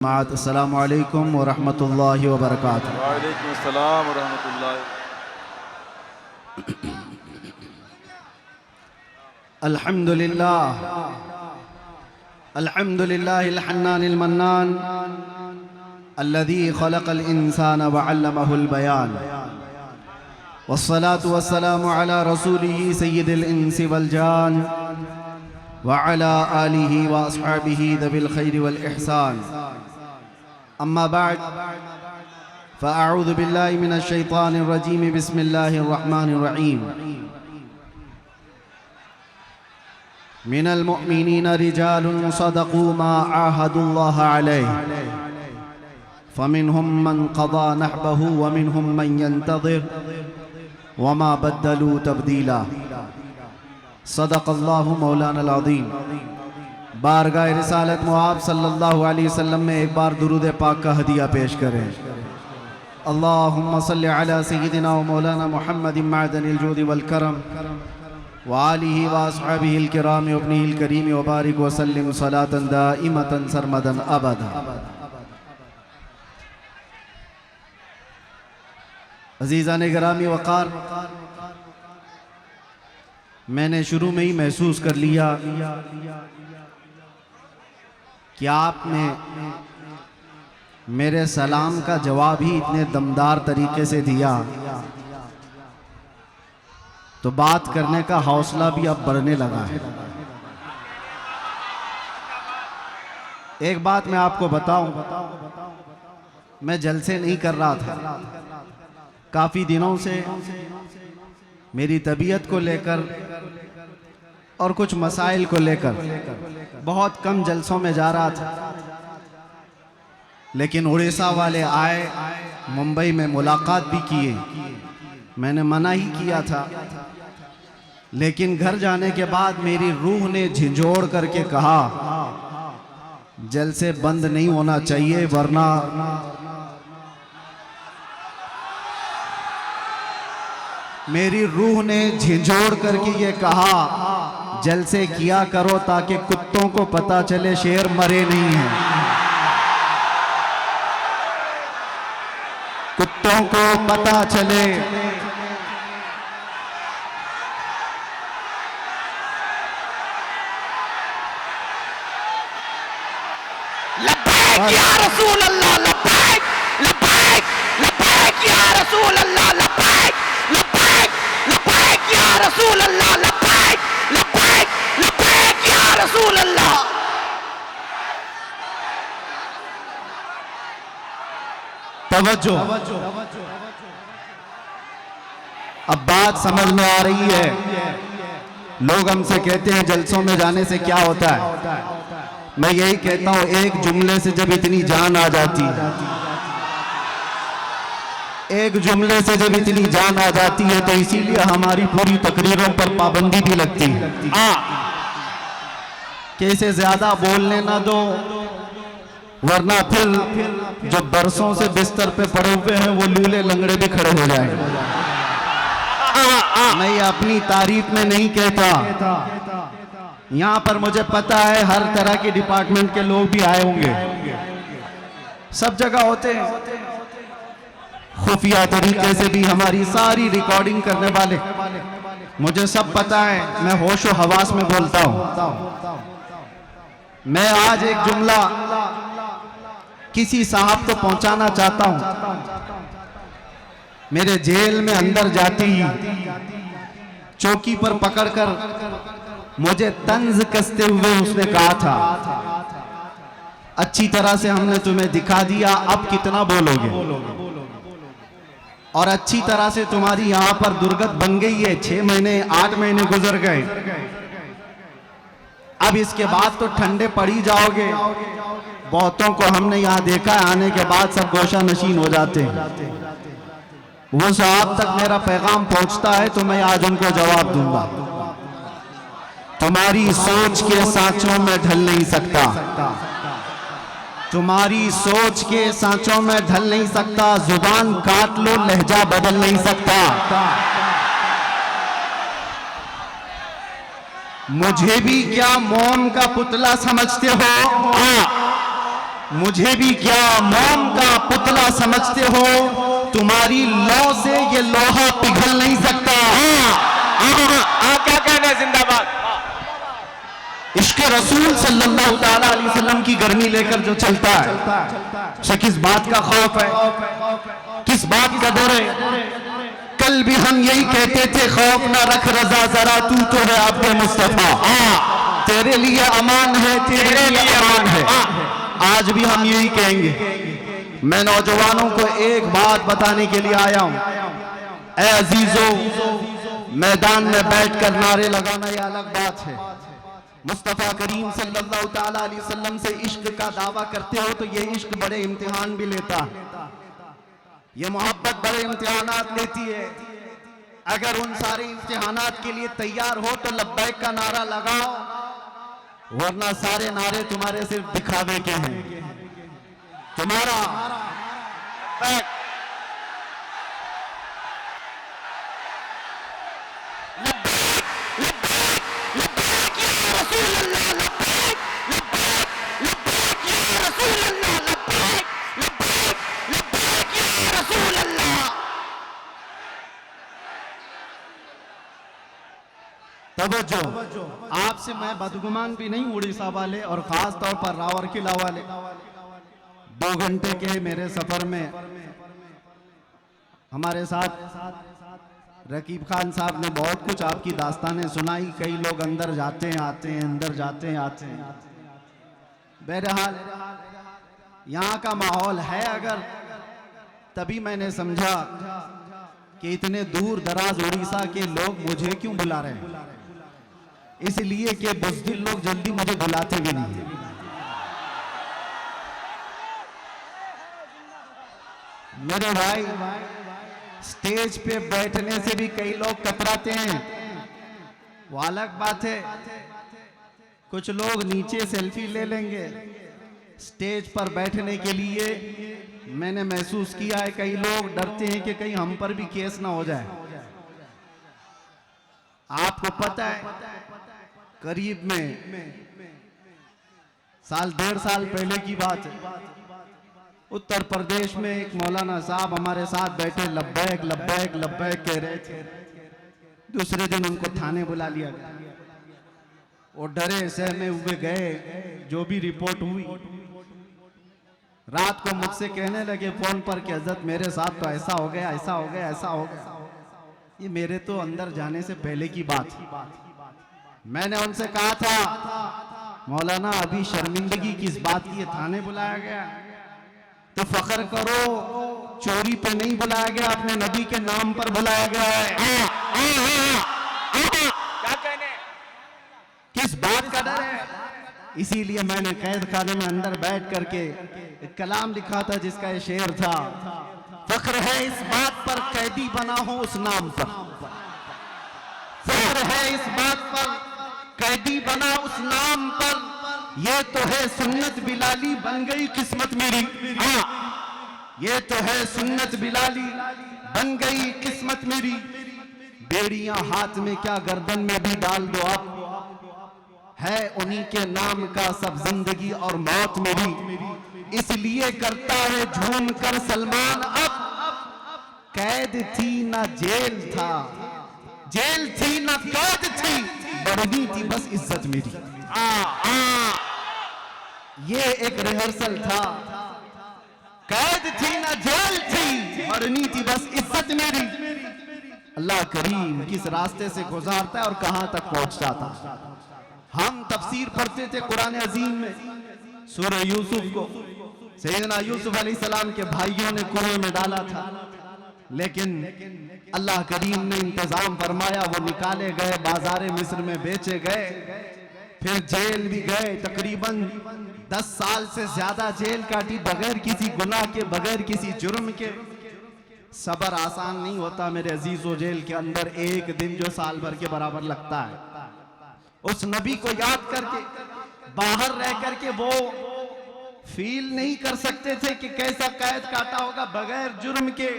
अस्सलामु अलैकुम व रहमतुल्लाहि व बरकातुहू। वालेकुम अस्सलाम व रहमतुल्लाहि। अल्हम्दुलिल्लाह अल्हम्दुलिल्लाहिल हन्नानिल मन्नान अल्लज़ी खलक़ल इंसान व अल्लमहुल बयान वस्सलातु वस्सलामु अला रसूलिही सय्यिदिल इंसी वल जान व अला आलिही व अस्हाबिही दबिल खैरि वल इहसान। अम्मा बाद फ़अऊज़ु बिल्लाहि मिनश शैतानिर रजीम बिस्मिल्लाहिर रहमानिर रहीम। मिनल मुअमिनीना रिजालुन सदक़ू मा आहदुल्लाह अलैहि फमिनहुम मन क़ज़ा नहबहु व मिनहुम मन यंतज़िर व मा बद्दलू तब्दीला। सदक़ल्लाहु मौलाना अज़ीम। बारगाह रिसालत मुआब सल्लल्लाहु अलैहि वसल्लम में एक बार दुरूद पाक का हदिया पेश करें। अल्लाहुम्मा सल्लि अला सय्यिदिना व मौलाना मुहम्मदिन मअदनिल जूदि वल करम व आलिहि व अस्हाबिहिल किराम व इब्निहिल करीम व बारिक व सल्लिम सलातन दाइमतन सरमदन अबदा। अज़ीज़ान गिरामी वक़ार, मैंने शुरू में ही महसूस कर लिया कि आपने मेरे सलाम का जवाब ही इतने दमदार तरीके से दिया तो बात करने का हौसला भी अब बढ़ने लगा है। एक बात मैं आपको बताऊं, मैं जलसे नहीं कर रहा था। काफ़ी दिनों से मेरी तबीयत को लेकर और कुछ मसाइल को लेकर बहुत कम जलसों में जा रहा था, लेकिन उड़ीसा वाले आए, मुंबई में मुलाकात भी किए। मैंने मना ही किया था, लेकिन घर जाने के बाद मेरी रूह ने झिंझोड़ करके कहा जलसे बंद नहीं होना चाहिए, वरना मेरी रूह ने झिंझोड़ करके ये कहा जलसे किया करो ताकि कुत्तों को पता चले शेर मरे नहीं हैं। कुत्तों को पता चले लब्बैक या रसूल अल्लाह, लब्बैक लब्बैक लब्बैक या रसूल अल्लाह, लब्बैक लब्बैक लब्बैक या रसूल अल्लाह, लब्बैक लब्बैक लब्बैक या रसूल अल्लाह। तवज्जो, अब बात समझ में आ रही है। लोग हमसे कहते हैं जलसों में जाने से क्या होता है। मैं यही कहता हूं, एक जुमले से जब इतनी जान आ जाती है, एक जुमले से जब इतनी जान आ जाती है तो इसीलिए हमारी पूरी तकरीरों पर पाबंदी भी लगती है कि इसे ज्यादा बोलने ना दो, वरना फिर जो बरसों से बिस्तर पे पड़े हुए हैं वो लूले लंगड़े भी खड़े हो जाएंगे। मैं ये अपनी तारीफ में नहीं कहता, यहाँ पर मुझे पता है हर तरह के डिपार्टमेंट के लोग भी आए होंगे, सब जगह होते हैं। खुफिया तरीके से भी हमारी सारी रिकॉर्डिंग करने वाले, मुझे सब पता है, मैं होशो हवास में बोलता हूँ। मैं आज एक जुमला किसी साहब को पहुंचाना चाहता हूं। मेरे जेल में अंदर जाती ही चौकी पर पकड़कर मुझे तंज कसते हुए उसने कहा था, अच्छी तरह से हमने तुम्हें दिखा दिया, अब कितना बोलोगे। और अच्छी तरह से तुम्हारी यहां पर दुर्गत बन गई है, 6 महीने 8 महीने गुजर गए, अब इसके बाद तो ठंडे पड़ ही जाओगे। बहुतों को हमने यहाँ देखा है, आने के बाद सब गोशा नशीन हो जाते हैं। वो साहब तक मेरा पैगाम पहुंचता है तो मैं आज उनको जवाब दूंगा। तुम्हारी सोच के सांचों में ढल नहीं सकता, तुम्हारी सोच के सांचों में ढल नहीं सकता, जुबान काट लो लहजा बदल नहीं सकता। मुझे भी क्या मोम का पुतला समझते हो? मुझे भी क्या मोम का पुतला समझते हो? तुम्हारी लौ से ये लोहा पिघल नहीं सकता। क्या कहना है? जिंदाबाद। इश्क रसूल सल्लल्लाहु ताला अलैहि वसल्लम की गर्मी लेकर जो चलता है, से किस बात का खौफ है, किस बात का डर है? कल भी हम यही कहते थे, खौफ ना रख रजा जरा, तू तो है आपके मुस्तफा, तेरे लिए अमान है, तेरे लिए अमान है। आज भी हम यही कहेंगे। मैं नौजवानों को एक बात बताने के लिए आया हूं। ऐ अजीजों, मैदान में बैठकर नारे लगाना यह अलग बात है। मुस्तफा करीम सल्लल्लाहु ताला अलैहि वसल्लम से इश्क का दावा करते हो तो ये इश्क बड़े इम्तिहान भी लेता है, ये मोहब्बत बड़े इम्तिहानात लेती है। अगर उन सारे इम्तिहानात के लिए तैयार हो तो लब्बैक का नारा लगाओ, वरना सारे नारे तुम्हारे सिर्फ दिखावे के हैं। तुम्हारा तवज्जो, आपसे मैं बदगुमान भी नहीं, उड़ीसा वाले और खास तौर पर रावरकिला वाले। 2 घंटे के मेरे सफर में हमारे साथ रकीब खान साहब ने बहुत कुछ आपकी दास्तानें सुनाई। कई लोग अंदर जाते हैं आते हैं, अंदर जाते हैं आते हैं। बहरहाल यहाँ का माहौल है अगर, तभी मैंने समझा कि इतने दूर दराज उड़ीसा के लोग मुझे क्यों बुला रहे हैं। इसलिए कि बुज़दिल लोग जल्दी मुझे बुलाते भी नहीं। मेरे भाई, स्टेज पे बैठने से भी कई लोग कतराते हैं, वो अलग बात है। कुछ लोग नीचे सेल्फी ले लेंगे, स्टेज पर बैठने के लिए मैंने महसूस किया है कई लोग डरते हैं कि कहीं हम पर भी केस ना हो जाए। आपको पता है, करीब में साल 1.5 साल पहले की बात है, उत्तर प्रदेश में एक मौलाना साहब हमारे साथ बैठे लब्बैक लब्बैक लब्बैक कह रहे थे। दूसरे दिन उनको थाने बुला लिया गया। वो डरे सहमे हुए गए, जो भी रिपोर्ट हुई। रात को मुझसे कहने लगे फोन पर कि हजरत मेरे साथ तो ऐसा हो गया, ऐसा हो गया, ऐसा हो गया। ये मेरे तो अंदर जाने से पहले की बात है। मैंने उनसे कहा था, मौलाना अभी शर्मिंदगी किस बात की है, थाने बुलाया गया तो फख्र करो, चोरी पे नहीं बुलाया गया, अपने नबी के नाम पर बुलाया गया है। क्या कहने? किस बात का डर है? इसीलिए मैंने कैद खाने में अंदर बैठ करके एक कलाम लिखा था जिसका ये शेर था, फख्र है इस बात पर कैदी बना हो उस नाम पर, फख्र है इस बात पर कैदी बना उस नाम पर, ये तो है सुन्नत बिलाली बन गई किस्मत मेरी। ये तो है सुन्नत बिलाली बन गई किस्मत मेरी। बेड़ियां हाथ में क्या गर्दन में भी डाल दो आप, है उन्हीं के नाम का सब जिंदगी और मौत मेरी। इसलिए करता है झूम कर सलमान अब, कैद थी ना जेल था, जेल थी ना कैद थी, बढ़नी थी बस इज्जत मेरी। ये एक रिहर्सल था, कैद थी ना जेल थी, बढ़नी थी बस इज्जत मेरी। अल्लाह करीम किस रास्ते से गुजारता है और कहां तक पहुंचता था। हम तफसीर पढ़ते थे कुरान अजीम में, सूरह यूसुफ को सैयदना यूसुफ अलैहिस्सलाम के भाइयों ने कुएं में डाला था, लेकिन अल्लाह करीम ने इंतजाम फरमाया, वो निकाले गए, बाजारे मिस्र में बेचे गए, फिर जेल भी गए। तकरीबन 10 साल से ज्यादा जेल काटी बगैर किसी गुनाह के, बगैर किसी जुर्म के। सबर आसान नहीं होता मेरे अजीजों। जेल के अंदर एक दिन जो साल भर के बराबर लगता है, उस नबी को याद करके बाहर रह करके वो फील नहीं कर सकते थे कि कैसा कैद काटा होगा बगैर जुर्म के।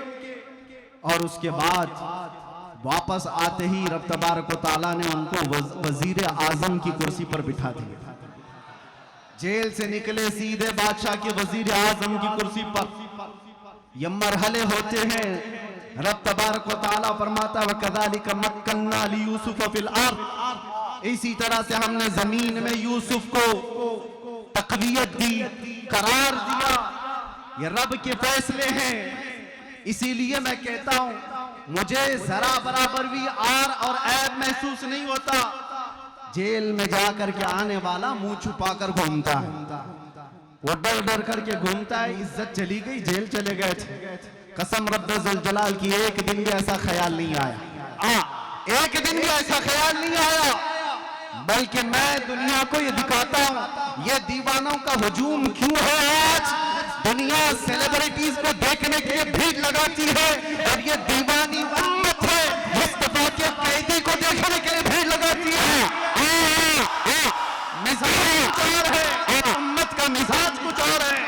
और उसके बाद वापस आते ही रब तबारक व तआला ने उनको वजीर आजम की कुर्सी पर बिठा दिया। जेल से निकले सीधे बादशाह के वजीर आजम की कुर्सी पर। ये मरहले होते हैं। रब तबारक व तआला फरमाता व कज़ालिक मक्कन्ना ली यूसुफ फिल अर्द, इसी तरह से हमने जमीन में यूसुफ को तक़वियत दी, करार दिया। ये रब के फैसले हैं। इसीलिए मैं कहता हूं, मुझे जरा बराबर भी आर और ऐब महसूस नहीं होता। जेल में जाकर के आने वाला मुंह छुपा कर घूमता है, वो डर डर करके घूमता है। इज्जत चली गई, जेल चले गए थे। कसम रब्बे जुल जलाल की, एक दिन भी ऐसा ख्याल नहीं आया। एक दिन भी ऐसा ख्याल नहीं आया। बल्कि मैं दुनिया को ये दिखाता हूं, ये दीवानों का हुजूम क्यों है। आज दुनिया सेलिब्रिटीज को देखने के लिए भीड़ लगाती है, और ये दीवानी उम्मत है मुस्तफा के कैदी को देखने के लिए भीड़ लगाती है। मिजाज कुछ और है, उम्मत का मिजाज कुछ और है।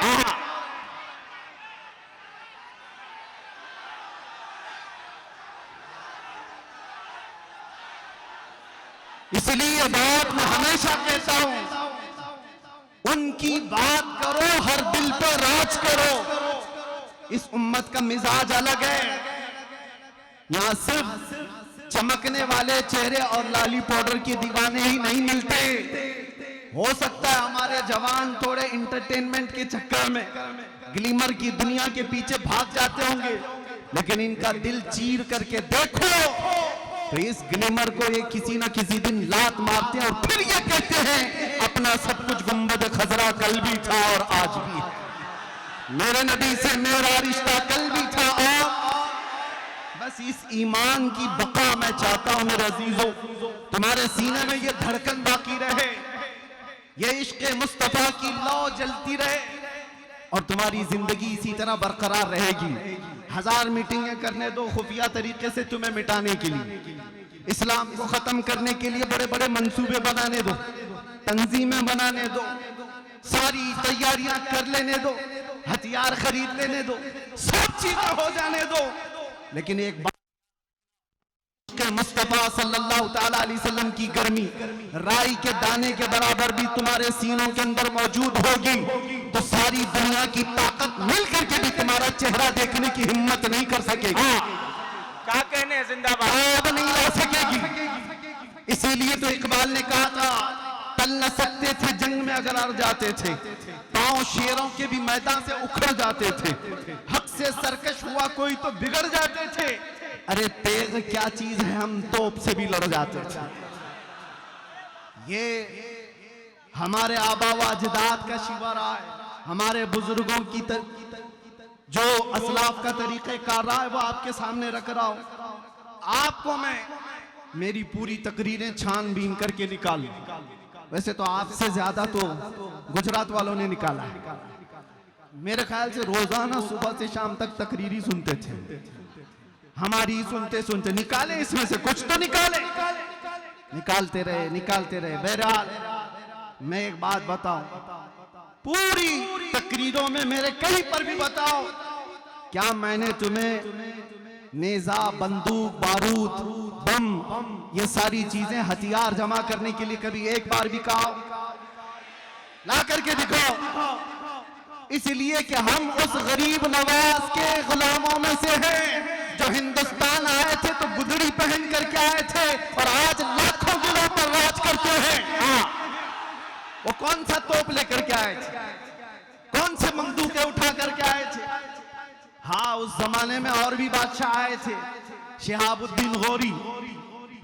इसलिए बात मैं हमेशा कहता हूं, उनकी बात करो, हर दिल पे राज करो। इस उम्मत का मिजाज अलग है। यहां सिर्फ चमकने वाले चेहरे और लाली पाउडर के दीवाने ही नहीं मिलते। हो सकता है हमारे जवान थोड़े इंटरटेनमेंट के चक्कर में ग्लिमर की दुनिया के पीछे भाग जाते होंगे, लेकिन इनका दिल चीर करके देखो तो इस ग्लिमर को ये किसी ना किसी दिन लात मारते हैं, और फिर ये कहते हैं अपना सब कुछ गुंबद खजरा कल भी था और आज भी है। मेरे नबी से मेरा रिश्ता कल भी था, और बस इस ईमान की बका मैं चाहता हूं मेरे अजीजों, तुम्हारे सीने में ये धड़कन बाकी रहे, ये इश्क मुस्तफा की लौ जलती रहे, और तुम्हारी जिंदगी इसी तरह बरकरार रहेगी। 1000 मीटिंगें करने दो खुफिया तरीके से तुम्हें मिटाने के लिए, इस्लाम को खत्म करने के लिए बड़े बड़े मंसूबे बनाने दो, तंजीमें बनाने दो, सारी तैयारियां कर लेने दो, हथियार खरीद लेने दो, सब चीजें हो जाने दो, लेकिन एक बात के मुस्तफा सल्लल्लाहु तआला अलैहि वसल्लम की गर्मी राई के दाने के बराबर भी तुम्हारे सीनों के अंदर मौजूद होगी, तो सारी दुनिया की ताकत मिलकर के भी तुम्हारा चेहरा देखने की हिम्मत नहीं कर सकेगी। क्या कहने हैं, जिंदाबाद नहीं ला सकेगी। इसीलिए तो इकबाल ने कहा था, टल न सकते थे जंग में अगर हार जाते थे, पांव शेरों के भी मैदान से उखड़ जाते थे, हक से सरकश हुआ कोई तो बिगड़ जाते थे। अरे तेज क्या चीज है, हम तोप से भी लड़ जाते थे। ये हमारे आबा व अजदाद का शिवा रहा है, हमारे बुजुर्गों की जो असलाफ का तरीक़े कार रहा है वो आपके सामने रख रहा हूं। आपको मैं मेरी पूरी तकरीरें छानबीन करके निकाल, वैसे तो आपसे ज्यादा तो गुजरात वालों ने निकाला है। मेरे ख्याल से रोजाना सुबह से शाम तक तकरीरी सुनते थे, हमारी सुनते सुनते निकाले, इसमें से कुछ तो निकाले, निकालते रहे। बहरहाल मैं एक बात बताऊं, पूरी तकरीरों में मेरे कहीं पर भी बताओ, क्या मैंने तुम्हें नेजा, बंदूक, बारूद, बम, ये सारी चीजें हथियार जमा करने के लिए कभी एक बार भी कहा? ला करके दिखाओ। इसलिए कि हम उस गरीब नवाज के गुलामों में से हैं जो हिंदुस्तान आए थे तो गुदड़ी पहन करके आए थे, और आज लाखों दिलों पर राज करते हैं। वो कौन सा तोप लेकर के आए थे, कौन से बंदूकें उठा करके आए थे? हाँ, उस जमाने में और भी बादशाह आए थे। शिहाबुद्दीन गौरी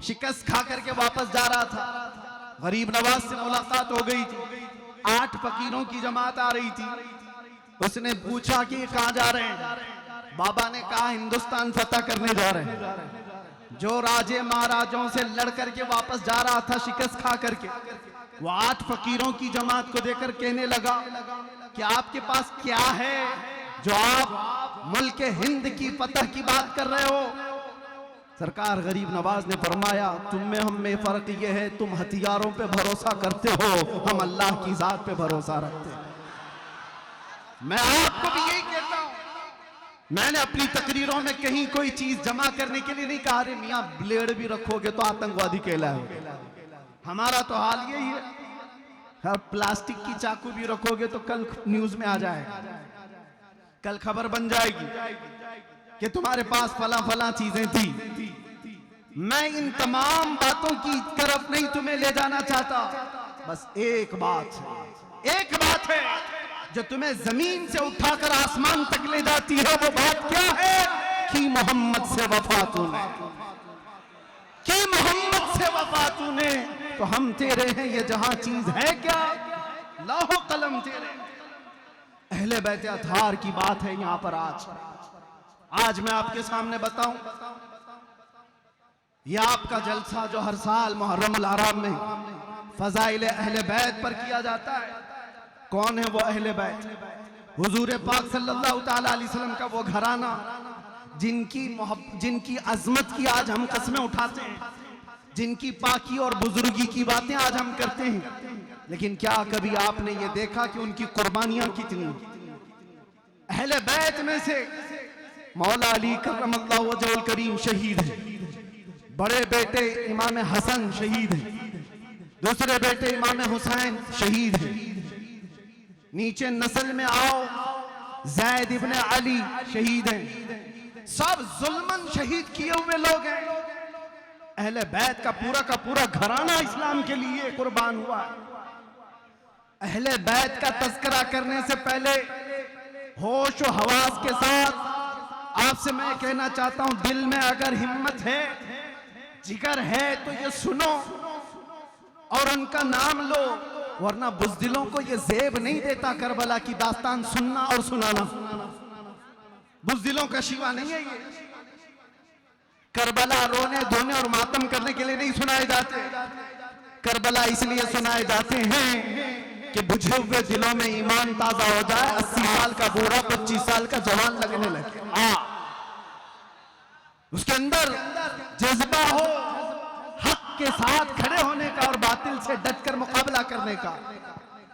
शिकस्त खा करके वापस जा रहा था, गरीब नवाज से मुलाकात हो गई थी, 8 फकीरों की जमात आ रही थी। उसने पूछा कि कहां जा रहे हैं? बाबा ने कहा हिंदुस्तान फतह करने जा रहे हैं। जो राजे महाराजों से लड़ करके वापस जा रहा था शिकस्त खा करके, वो 8 फकीरों की जमात को देखकर कहने लगा कि आपके पास क्या है जो आप मुल्क हिंद की फतह की बात कर रहे हो? सरकार गरीब नवाज ने फरमाया, तुम में हम में फर्क ये है, तुम हथियारों पे भरोसा करते हो, हम अल्लाह की जात पे भरोसा रखते हैं। मैं आपको भी यही कहता हूं, मैंने अपनी तकरीरों में कहीं कोई चीज जमा करने के लिए नहीं कहा, रे मियां ब्लेड भी रखोगे तो आतंकवादी कहलाओगे। हमारा तो हाल यही है, हर प्लास्टिक की चाकू भी रखोगे तो कल न्यूज में आ जाएगा, कल खबर बन जाएगी कि तुम्हारे पास फला फला चीजें थी। मैं इन तमाम बातों की तरफ नहीं तुम्हें ले जाना चाहता, बस एक बात है जो तुम्हें जमीन से उठाकर आसमान तक ले जाती है। वो बात क्या है कि मोहम्मद से वफा तूने, कि मोहम्मद से वफा तूने, तो हम तेरे हैं, ये जहां चीज है क्या, लौह कलम तेरे। अहले बैत अतहार की बात है यहां पर। आज मैं आपके सामने बताऊं, यह आपका जलसा जो हर साल मुहर्रम अल हराम में फजाइल अहले बैत पर किया जाता है। कौन है वो अहले बैत? हुजूर पाक सल्लल्लाहु ताला अलैहि वसल्लम का वो घराना जिनकी अजमत की आज हम कस्में उठाते हैं, जिनकी पाकी और बुजुर्गी की बातें आज हम करते हैं। लेकिन क्या कभी आपने ये देखा कि उनकी कुर्बानियां कितनी? अहले बैत में से मौला अली करमल्लाहु वजहुल करीम शहीद है, बड़े बेटे इमाम हसन शहीद है, दूसरे बेटे इमाम हुसैन शहीद है। नीचे नस्ल में आओ, ज़ैद इब्न अली शहीद हैं। सब जुल्मन शहीद किए हुए लोग हैं। अहले बैत का पूरा घराना इस्लाम के लिए कुर्बान हुआ है। अहले बैत का तज़किरा करने से पहले होश और हवास के साथ आपसे मैं कहना चाहता हूं, दिल में अगर हिम्मत है, जिगर है, तो ये सुनो और उनका नाम लो, वरना बुज़दिलों को ये ज़ेब नहीं देता करबला की दास्तान सुनना और सुनाना। बुज़दिलों का शिवा नहीं है ये। करबला रोने धोने और मातम करने के लिए नहीं सुनाए जाते। करबला इसलिए सुनाए जाते हैं कि बुझे हुए दिलों में ईमान ताजा हो जाए, 80 साल का बूढ़ा 25 साल का जवान लगने लगे, उसके अंदर जज्बा हो हक के साथ खड़े होने का और बातिल से डटकर मुकाबला करने का।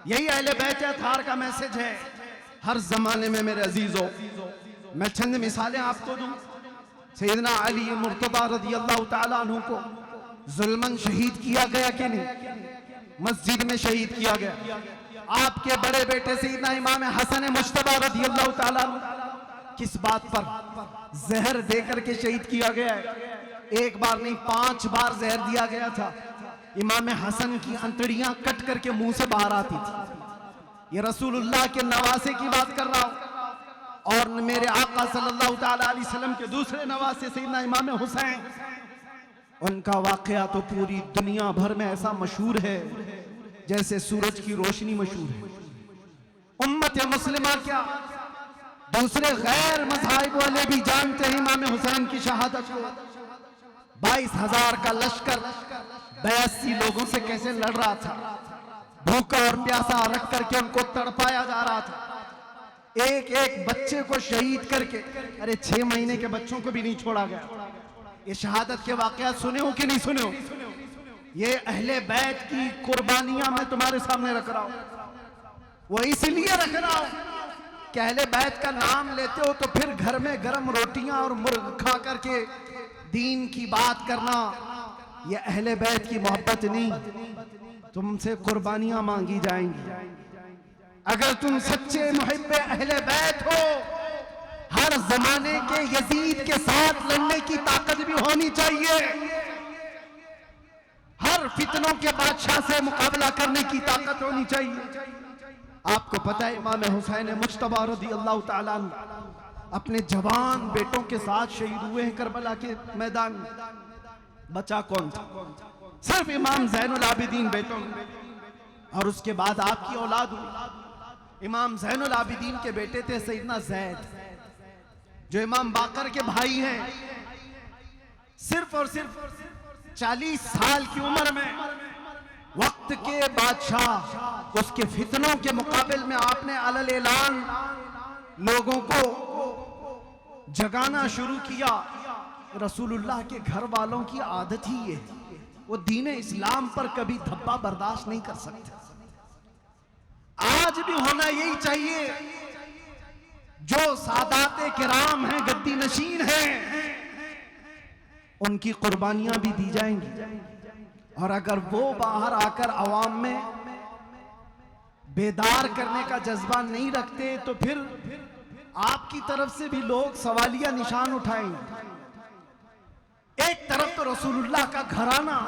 यही अहले बैत अतहार का मैसेज है हर जमाने में। मेरे अजीजों, मैं चंद मिसालें आपको दूं। सैयदना अली मुर्तदा रज़ियल्लाहु ताला अन्हु को जुल्मन शहीद किया गया कि नहीं? मस्जिद में शहीद किया गया। आपके बड़े बेटे सैयदना इमाम हसन मुज्तबा रज़ियल्लाहु ताला किस बात पर? जहर देकर के शहीद किया गया है। एक बार नहीं, 5 बार जहर दिया गया था। इमाम हसन की अंतड़ियां कट करके मुंह से बाहर आती थी। ये रसूलुल्लाह के नवासे की बात कर रहा हूं। और मेरे आका सल्लल्लाहु ताला अलैहि वसल्लम के दूसरे नवासे सैयदना इमाम हुसैन, उनका वाकया तो पूरी दुनिया भर में ऐसा मशहूर है जैसे सूरज की रोशनी मशहूर है। उम्मत मुस्लिमा क्या, दूसरे गैर मज़ाहिब वाले भी जानते हैं इमाम हुसैन की शहादत को। 22,000 का लश्कर 82 लोगों से कैसे लड़ रहा था। भूखा और प्यासा रख करके उनको तड़पाया जा रहा था। एक एक बच्चे को शहीद करके, अरे 6 महीने के बच्चों को भी नहीं छोड़ा गया। ये शहादत के वाकयात सुने हो कि नहीं सुने हो? ये अहले बैत की कुर्बानियां मैं तुम्हारे सामने रख रहा हूं। वो इसलिए रख रहा हूं कि अहले बैत का नाम लेते हो तो फिर घर में गर्म रोटियां और मुर्ग खा करके दीन की बात करना, ये अहले बैत की मोहब्बत नहीं। तुमसे कुर्बानियां मांगी जाएंगी। अगर तुम सच्चे मुहिब्बे अहले बैत हो, हर जमाने के यजीद के साथ लड़ने की ताकत भी होनी चाहिए। हर फितनों के बादशाह से मुकाबला करने की ताकत होनी चाहिए। आपको पता है इमाम हुसैन मुज्तबा रज़ियल्लाहु ताला अन्हु अपने जवान बेटों के साथ शहीद हुए हैं करबला के मैदान में। बचा कौन था? सिर्फ इमाम ज़ैनुल आबिदीन बेटों में। और उसके बाद आपकी औलाद हुई। इमाम ज़ैनुल आबिदीन के बेटे थे सैयदना ज़ैद, जो इमाम बाकर के भाई हैं। सिर्फ और सिर्फ 40 साल की उम्र में वक्त के बादशाह, उसके फितनों के मुकाबिल में आपने अलल ऐलान लोगों को जगाना शुरू किया। रसूलुल्लाह के घर वालों की आदत ही ये, वो दीन इस्लाम पर कभी धब्बा बर्दाश्त नहीं कर सकते। आज भी होना यही चाहिए। जो सादाते किराम हैं, गद्दी नशीन हैं, उनकी कुर्बानियां भी दी जाएंगी। और अगर वो बाहर आकर अवाम में बेदार करने का जज्बा नहीं रखते तो फिर आपकी तरफ से भी लोग सवालिया निशान उठाएंगे। एक तरफ तो रसूलुल्लाह का घराना,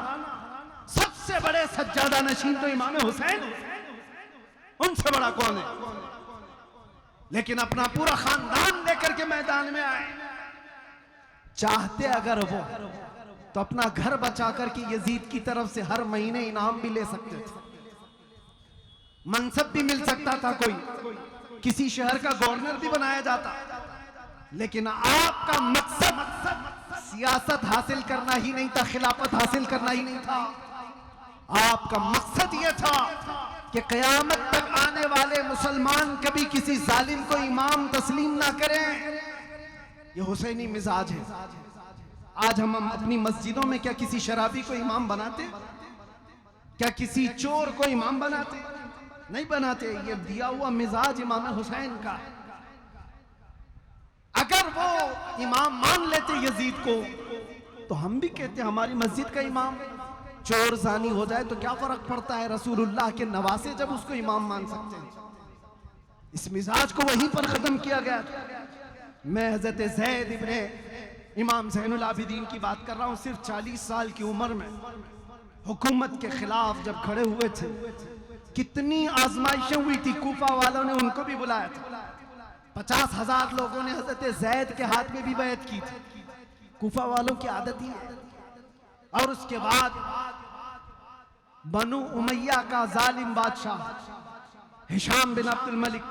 सबसे बड़े सज्जादा नशीन तो इमाम हुसैन, उनसे बड़ा कौन है, लेकिन अपना पूरा खानदान लेकर के मैदान में आए। चाहते अगर वो तो अपना घर बचा करके यजीद की तरफ से हर महीने इनाम भी ले सकते थे, मनसब भी मिल सकता था, कोई किसी शहर का गवर्नर भी बनाया जाता। लेकिन आपका मकसद सियासत हासिल करना ही नहीं था, खिलाफत हासिल करना ही नहीं था। आपका मकसद यह था कि क़यामत तक आने वाले मुसलमान कभी किसी जालिम को इमाम तस्लीम ना करें। यह हुसैनी मिजाज है। आज हम अपनी मस्जिदों में क्या किसी शराबी को इमाम बनाते? क्या किसी चोर को इमाम बनाते? नहीं बनाते। ये दिया हुआ मिजाज इमाम हुसैन का। अगर वो इमाम मान लेते यजीद को तो हम भी कहते हमारी मस्जिद का इमाम चोर जानी हो जाए तो क्या फर्क पड़ता है, रसूलुल्लाह के नवासे जब उसको इमाम मान सकते हैं। इस मिजाज को वहीं पर खत्म किया गया था। मैं हजरत ज़ैद इब्ने इमाम ज़ैनुल आबिदीन की बात कर रहा हूं। सिर्फ 40 साल की उम्र में हुकूमत के खिलाफ जब खड़े हुए थे, कितनी आजमाइशें हुई थी। कूफा वालों ने उनको भी बुलाया था। 50,000 लोगों ने हजरत ज़ैद के हाथ में भी बैत की थी। कूफा वालों की आदत ही है। और उसके बाद बनु उमैया का जालिम बादशाह हिशाम बिन अब्दुल मलिक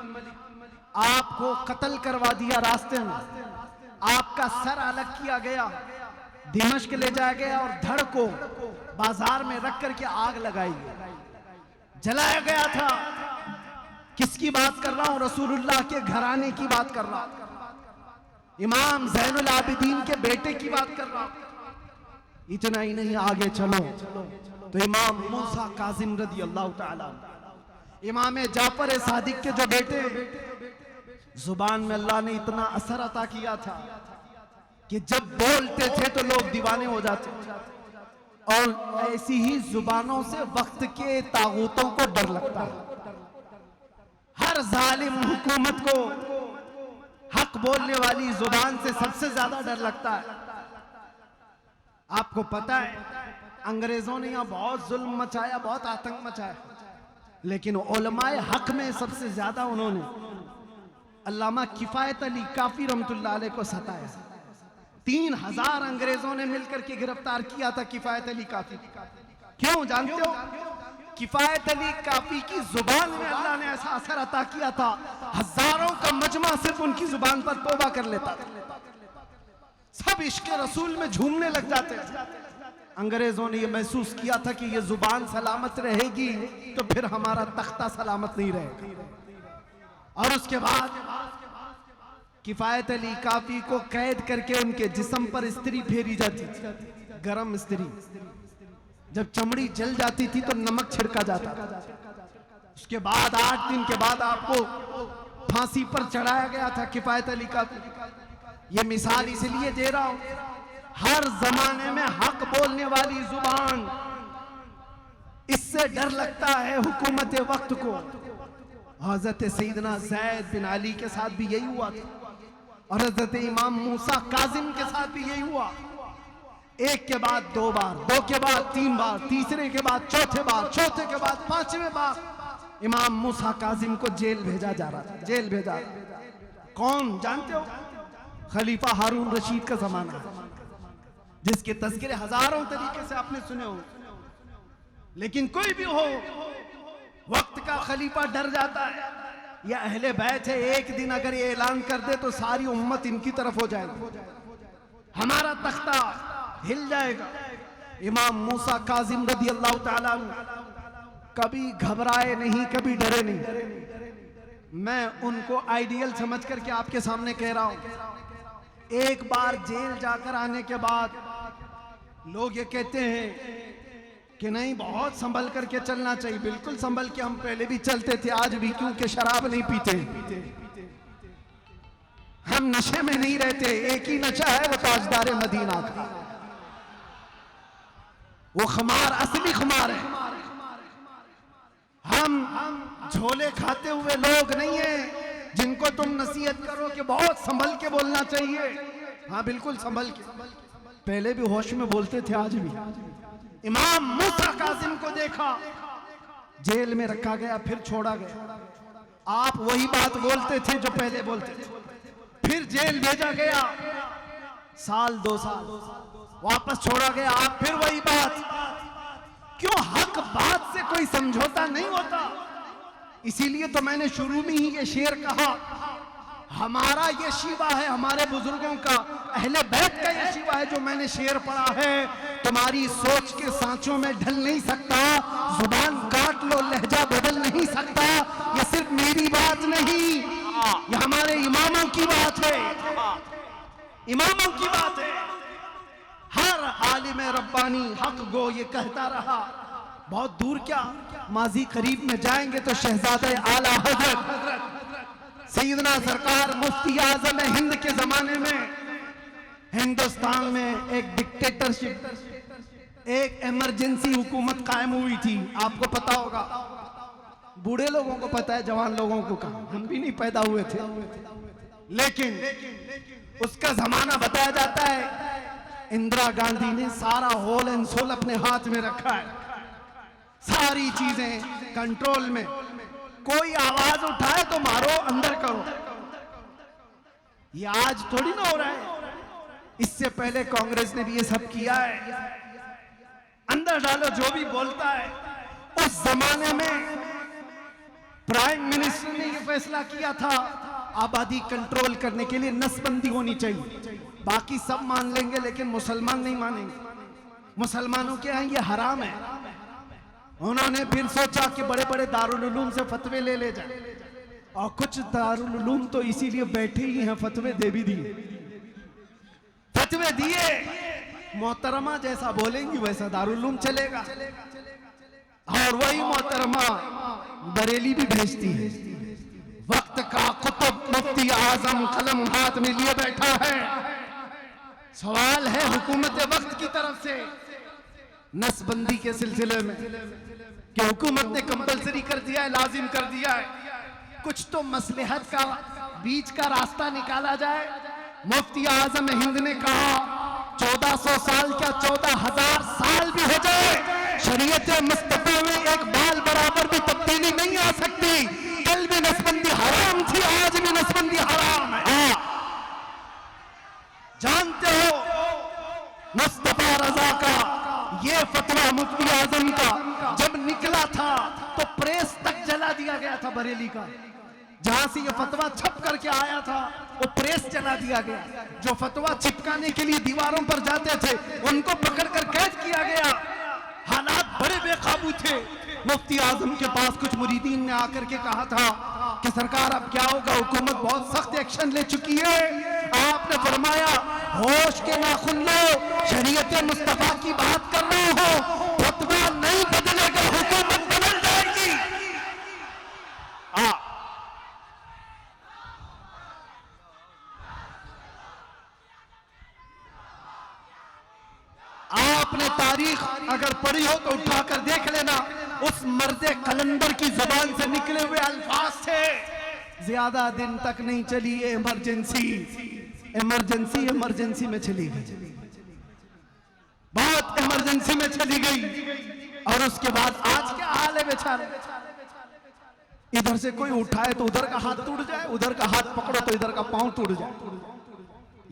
आपको कत्ल करवा दिया। रास्ते में आपका सर अलग किया गया, दिमश्क ले जाया गया और धड़ को बाजार में रख करके आग लगाई, जलाया गया था। किसकी बात कर रहा हूं? रसूलुल्लाह के घराने की बात कर रहा हूं, इमाम ज़ैनुल आबिदीन के बेटे की बात कर रहा हूं। इतना ही नहीं, आगे चलो तो इमाम मूसा काजिम रदी अल्लाह ताला, इमाम जाफर सादिक के जो बेटे, जुबान में अल्लाह ने इतना असर अता किया था कि जब बोलते थे तो लोग दीवाने हो जाते। और ऐसी ही जुबानों से वक्त के तागूतों को डर लगता है। हर जालिम हुकूमत को हक बोलने वाली जुबान से सबसे ज्यादा डर लगता है। आपको पता है अंग्रेजों ने यहां बहुत जुल्म मचाया, बहुत आतंक मचाया, लेकिन उलमाए हक में सबसे ज्यादा उन्होंने अल्लामा किफायत अली काफी रहमतुल्लाह अलैह को सताया। 3000 अंग्रेजों ने मिलकर के गिरफ्तार किया था किफायत अली काफी। क्यों जानते हो? किफायत अली काफी की जुबान में अल्लाह ने ऐसा असर अता किया था, हजारों का मजमा सिर्फ उनकी जुबान पर तौबा कर लेता था। सब इश्क रसूल में झूमने लग जाते। अंग्रेजों ने यह महसूस किया था कि यह जुबान सलामत रहेगी तो फिर हमारा तख्ता सलामत नहीं रहेगा। और उसके बाद किफायत अली काफी को कैद करके उनके जिस्म पर इस्त्री फेरी जाती थी, गरम इस्त्री। जब चमड़ी जल जाती थी तो नमक छिड़का जाता। उसके बाद 8 दिन के बाद आपको फांसी पर चढ़ाया गया था किफायत अली काफी। ये मिसाल इसलिए दे रहा हूं, हर जमाने में हक बोलने वाली जुबान, इससे डर लगता है हुकूमत वक्त को। हजरत सईदना ज़ैद बिन अली के साथ भी यही हुआ था और हजरत इमाम मूसा काजिम के साथ भी यही हुआ। एक के बाद 2 बार, 2 के बाद 3 बार, तीसरे के बाद चौथे बार, चौथे के बाद 5वें बार इमाम मूसा काजिम को जेल भेजा जा रहा था। जेल भेजा कौन जानते हो? खलीफा हारून रशीद का जमाना, जिसके तज़किरे हजारों तरीके से आपने सुने हो। लेकिन कोई भी हो, वक्त का खलीफा डर जाता है। यह अहले बैत है, एक दिन अगर ये ऐलान कर दे तो सारी उम्मत इनकी तरफ हो जाएगी, हमारा तख्ता हिल जाएगा। इमाम मूसा काजिम रदी अल्लाह ताला कभी घबराए नहीं, कभी डरे नहीं। मैं उनको आइडियल समझ करके आपके सामने कह रहा हूं। एक बार जेल जाकर आने के बाद लोग ये कहते हैं कि नहीं, बहुत संभल करके चलना चाहिए। बिल्कुल संभल के हम पहले भी चलते थे, आज भी, क्योंकि शराब नहीं पीते, हम नशे में नहीं रहते। एक ही नशा है, वो ताजदार मदीना का, वो खुमार असली खुमार है। हम झोले खाते हुए लोग नहीं है जिनको तुम नसीहत करो कि बहुत संभल के बोलना चाहिए। हाँ बिल्कुल संभल के, पहले भी होश में बोलते थे, आज भी। इमाम मूसा कासिम को देखा, जेल में रखा गया, फिर छोड़ा गया। आप वही बात बोलते थे जो पहले बोलते थे, फिर जेल भेजा गया, साल 2 साल, वापस छोड़ा गया, आप फिर वही बात। क्यों? हक बात से कोई समझौता नहीं होता। इसीलिए तो मैंने शुरू में ही ये शेर कहा, हमारा ये शिवा है, हमारे बुजुर्गों का, अहले बैत का ये शिवा है जो मैंने शेर पढ़ा है। तुम्हारी सोच के सांचों में ढल नहीं सकता, जुबान काट लो लहजा बदल नहीं सकता। ये सिर्फ मेरी बात नहीं, ये हमारे इमामों की बात है, इमामों की बात है। हर आलिम रब्बानी हक गो ये कहता रहा। बहुत दूर क्या, माजी करीब में जाएंगे तो शहजादे आला हजरत सैयदना सरकार मुफ्ती आजम हिंद के जमाने में हिंदुस्तान में एक डिक्टेटरशिप, एक इमरजेंसी हुकूमत कायम हुई थी। आपको पता होगा, बूढ़े लोगों को पता है, जवान लोगों को कहा, हम भी नहीं पैदा हुए थे, लेकिन उसका जमाना बताया जाता है। इंदिरा गांधी ने सारा होल एंड सोल अपने हाथ में रखा है, सारी चीजें कंट्रोल में। कोई आवाज उठाए तो मारो, अंदर करो। ये आज थोड़ी ना हो रहा है, इससे पहले कांग्रेस ने भी ये सब किया है। अंदर डालो जो भी बोलता है। उस जमाने में प्राइम मिनिस्टर ने ये फैसला किया था, आबादी कंट्रोल करने के लिए नसबंदी होनी चाहिए। बाकी सब मान लेंगे लेकिन मुसलमान नहीं मानेंगे, मुसलमानों के यहाँ ये हराम है। उन्होंने फिर सोचा कि बड़े बड़े दारुल उलूम से फतवे ले जाए, और कुछ दारुल उलूम तो इसीलिए बैठे ही हैं, फतवे दे भी दिए, फतवे दिए। मोहतरमा जैसा बोलेंगी वैसा दारुल उलूम चलेगा, और वही मोहतरमा बरेली भी भेजती है। वक्त का कुतुब मुफ्ती आजम कलम हाथ में लिए बैठा है। सवाल है हुकूमत वक्त की तरफ से नसबंदी के सिलसिले में कि हुकूमत ने कंपलसरी कर दिया है, लाजिम कर दिया है, कुछ तो मसलहत का बीच का रास्ता निकाला जाए। मुफ्ती आजम हिंद ने कहा 1400 साल क्या 14,000 साल भी हो जाए, शरीयत मुस्तफा में एक बाल बराबर भी तब्दीली नहीं आ सकती। कल भी नसबंदी हराम थी, आज भी नसबंदी हराम है। जानते हो मुस्तफा रजा का ये फतवा मुफ्ती आजम का जब निकला था तो प्रेस तक जला दिया गया था बरेली का। जहां से ये फतवा छप करके आया था वो प्रेस जला दिया गया। जो फतवा चिपकाने के लिए दीवारों पर जाते थे उनको पकड़कर कैद किया गया। हालात बड़े बेकाबू थे। मुफ्ती आजम के पास कुछ मुरीदीन ने आकर के कहा था कि सरकार अब क्या होगा, हुकूमत बहुत सख्त एक्शन ले चुकी है। आपने फरमाया होश के नाखुन लो, शरीयत मुस्तफा की बात कर रहे हो, फतवा नहीं बदलेगा, हुकूमत बदल जाएगी। आपने तारीख अगर पढ़ी हो तो उठाकर देख लेना, उस मर्दे कलंदर की जुबान से निकले हुए अल्फाज थे। ज्यादा दिन तक नहीं चली ये इमरजेंसी, इमरजेंसी इमरजेंसी में चली गई, बहुत इमरजेंसी में चली गई। और उसके बाद आज क्या हाल है बेचारे, इधर से कोई उठाए तो उधर का हाथ टूट जाए, उधर का हाथ पकड़ो तो इधर का पांव टूट जाए,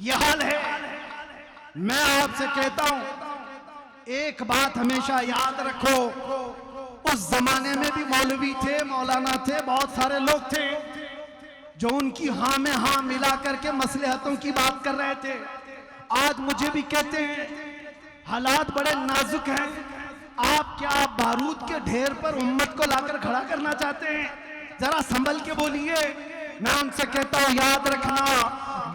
यह हाल है। मैं आपसे कहता हूं एक बात हमेशा याद रखो, उस जमाने में भी मौलवी थे, मौलाना थे, बहुत सारे लोग थे जो उनकी हाँ में हाँ मिला करके मसलहतों की बात कर रहे थे। आज मुझे भी कहते हैं हालात बड़े नाजुक हैं, आप क्या बारूद के ढेर पर उम्मत को लाकर खड़ा करना चाहते हैं? जरा संभल के बोलिए। मैं उनसे कहता हूं याद रखना,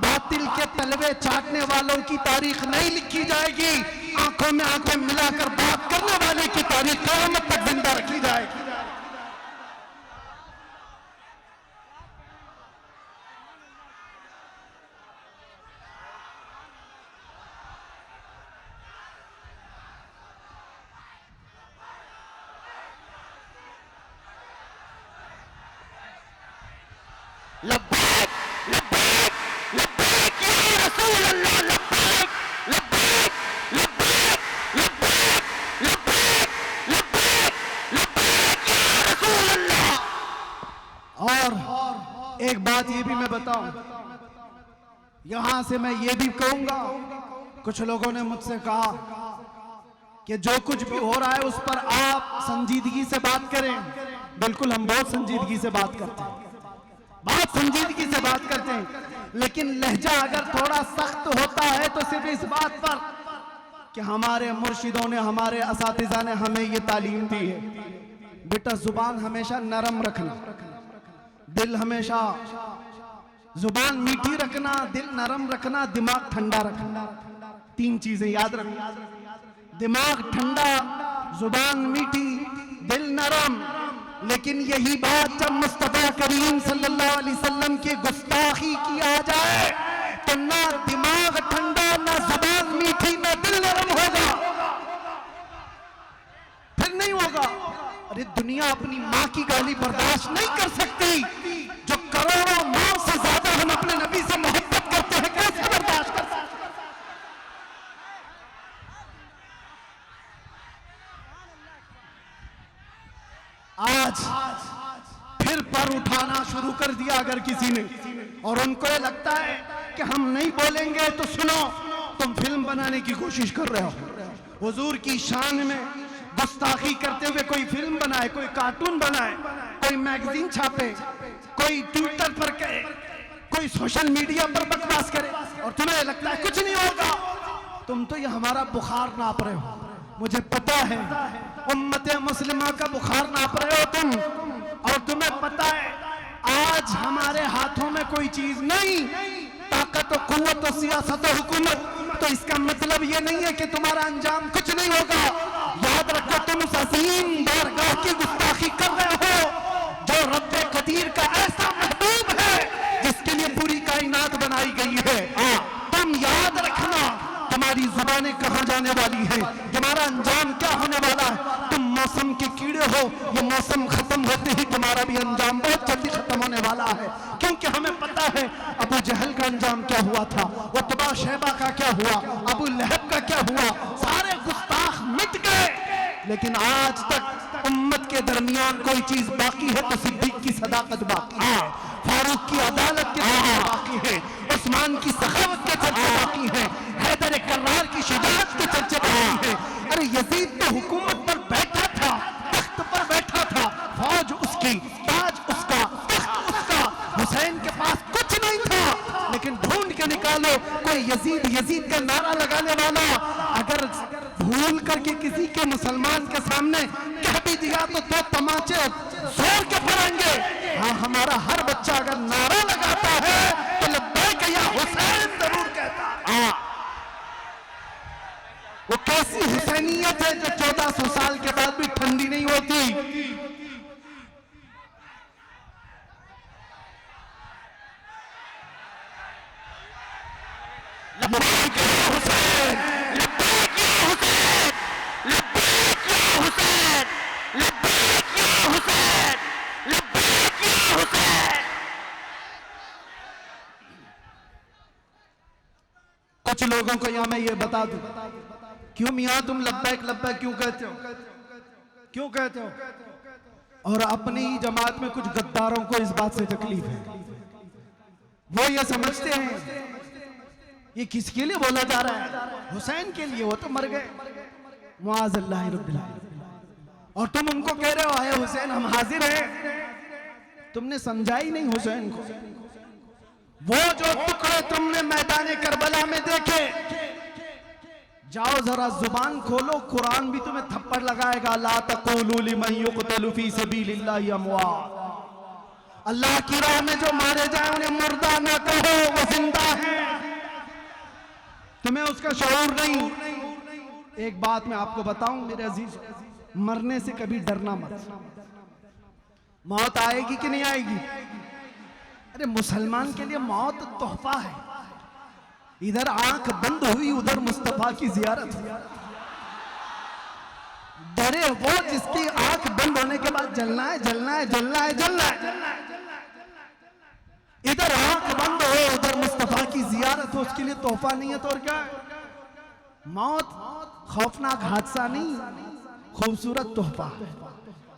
बातिल के तलवे चाटने वालों की तारीख नहीं लिखी जाएगी, आंखों में आंखें मिलाकर बात करने वाले की तारीख क़यामत तक जिंदा रखी जाएगी। यहां से मैं ये भी कहूंगा, कुछ लोगों ने मुझसे कहा कि जो कुछ भी हो रहा है उस पर आप संजीदगी से बात करें। बिल्कुल, हम बहुत संजीदगी से बात करते हैं, बहुत संजीदगी से बात करते हैं, लेकिन लहजा अगर थोड़ा सख्त होता है तो सिर्फ इस बात पर कि हमारे मुर्शिदों ने, हमारे असातिज़ा ने हमें ये तालीम दी है, बेटा जुबान हमेशा नरम रखना, दिल हमेशा, जुबान मीठी रखना, दिल नरम रखना, दिमाग ठंडा रखना। 3 चीजें याद रखना, दिमाग ठंडा, जुबान मीठी, दिल नरम। लेकिन यही बात जब मुस्तफा करीम सल्लल्लाहु अलैहि वसल्लम की गुस्ताखी की आ जाए तो ना दिमाग ठंडा, ना जुबान मीठी, ना दिल नरम होगा, फिर नहीं होगा। अरे दुनिया अपनी माँ की गाली बर्दाश्त नहीं कर सकती, जो करोड़ों माँ से ज्यादा हम अपने नबी से मोहब्बत करते हैं, कैसे बर्दाश्त कर सकते? आज फिर पर उठाना शुरू कर दिया अगर किसी ने, और उनको ये लगता है कि हम नहीं बोलेंगे तो सुनो, तुम फिल्म बनाने की कोशिश कर रहे हो, हुजूर की शान में गुस्ताखी करते हुए कोई फिल्म बनाए, कोई कार्टून बनाए, कोई मैगजीन छापे, कोई ट्विटर पर कहे, कोई सोशल मीडिया पर बकवास करे, और तुम्हें लगता है कुछ नहीं होगा। तुम तो ये हमारा बुखार नाप रहे हो, मुझे पता है उम्मत मुस्लिमा का बुखार नाप रहे हो तुम, और तुम्हें पता है आज हमारे हाथों में कोई चीज नहीं, ताकत और कुव्वत और सियासत और हुकूमत, तो इसका मतलब ये नहीं है कि तुम्हारा अंजाम कुछ नहीं होगा। याद रखो, तुम उस अजीम बारगाह की गुस्ताखी कर रहे हो जो रब्बे कदीर का ऐसा महबूब है जिसके लिए पूरी कायनात बनाई गई है। तुम याद रखना तुम्हारी जुबानें कहां जाने वाली है, तुम्हारा अंजाम क्या होने वाला है। तुम मौसम के कीड़े हो, ये मौसम खत्म होते ही तुम्हारा भी अंजाम बहुत जल्दी खत्म होने वाला है, क्योंकि हमें पता है अबू जहल का अंजाम क्या हुआ था, उतबा शैबा का क्या हुआ, अबू लहब का क्या हुआ, सारे गुस्ताख मिट गए। लेकिन आज तक उम्मत के दरमियान कोई चीज बाकी है तो सिद्दीक की सदाकत बाकी है, फारूक की अदालत के चर्चे बाकी है, उस्मान की सखावत के चर्चे बाकी है, हैदर कर्रार की शुजाअत के चर्चे बाकी है। अरे यजीद तो हुकूमत पर बैठा था, तख्त पर बैठा था, फौज उसकी, ताज उसका, तख्त उसका, हुसैन के पास कुछ नहीं था, लेकिन ढूंढ के निकालो कोई यजीद यजीद का नारा लगाने वाला अगर भूल करके किसी के मुसलमान के सामने कह भी दिया तो 2 तमाचे जोर के पड़ेंगे। हाँ, हमारा हर बच्चा अगर नारा लगाता है तो लब्बैक या हुसैन जरूर कहता है। वो कैसी हुसैनियत है जो 1400 साल के बाद भी ठंडी नहीं होती। लब्बैक या हुसैन, लब्बैक या हुसैन, लब्बैक या हुसैन, लब्बैक या हुसैन, लब्बैक या हुसैन। कुछ लोगों को यहां मैं ये बता दूं, क्यों मियां तुम लब्बैक लब्बैक क्यों कहते हो, क्यों कहते हो? और अपनी ही जमात में कुछ गद्दारों को इस बात से तकलीफ है, वो ये समझते हैं ये किसके लिए बोला जा रहा है, हुसैन के लिए, वो तो मर गए, मुआज़ल्लाह रब्बिल आलमीन, और तुम उनको कह रहे हो आए हुसैन हम हाजिर हैं। तुमने समझा ही नहीं हुसैन को। वो जो टुकड़े तुमने मैदान करबला में देखे, जाओ जरा जुबान खोलो, कुरान भी तुम्हें थप्पड़ लगाएगा, ला तक़ूलू लिमन युक़तलु फी सबीलिल्लाहि अमवात, अल्लाह की राह में जो मारे जाए उन्हें मुर्दा ना कहो, वो जिंदा है। तुम्हें उसका शऊर नहीं। एक बात मैं आपको बताऊं मेरे अजीज, मरने से कभी डरना मत। मौत आएगी कि नहीं आएगी? अरे मुसलमान के लिए मौत तोहफा है। इधर आंख बंद हुई, उधर मुस्तफा की जियारत। डरे वो जिसकी आंख बंद होने के बाद जलना है, जलना है, जलना है, जलना है। इधर आंख बंद हो, उधर मुस्तफा की जियारत हो, उसके लिए तोहफा नहीं है तो और क्या है? मौत खौफनाक हादसा नहीं, खूबसूरत तोहफा।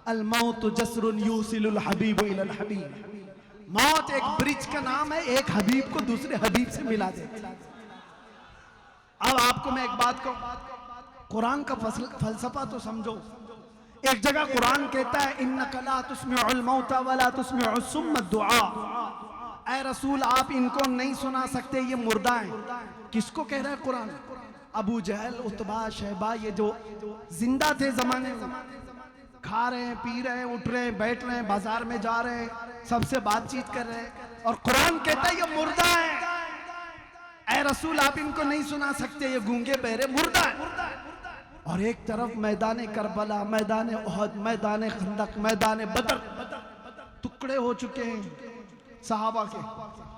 अल मौत जस्रुन यूसिलुल हबीब इलल हबीब। मौत एक ब्रिज का नाम है, एक हबीब को दूसरे हबीब से मिला दे। अब आपको मैं एक बात कहूं, कुरान का फलसफा तो समझो। एक जगह कुरान कहता है इन्नका ला तुस्मिउल मौता वला तुस्मिउस सुम्म दुआ। ऐ रसूल आप इनको नहीं सुना सकते, ये मुर्दा हैं। किसको कह रहा है कुरान? अबू जहल, उतबा, शहबा, ये जो जिंदा थे जमाने में, खा रहे हैं, पी रहे हैं, उठ रहे हैं, बैठ रहे हैं, बाजार में जा रहे हैं, सबसे बातचीत कर रहे हैं, और कुरान कहता है ये मुर्दा है। ऐ रसूल आप इनको नहीं सुना सकते, ये गूंगे बहरे मुर्दा है। और एक तरफ मैदान करबला, मैदान उहद, मैदान खंदक, मैदान बदर टुकड़े हो चुके हैं सहाबा के,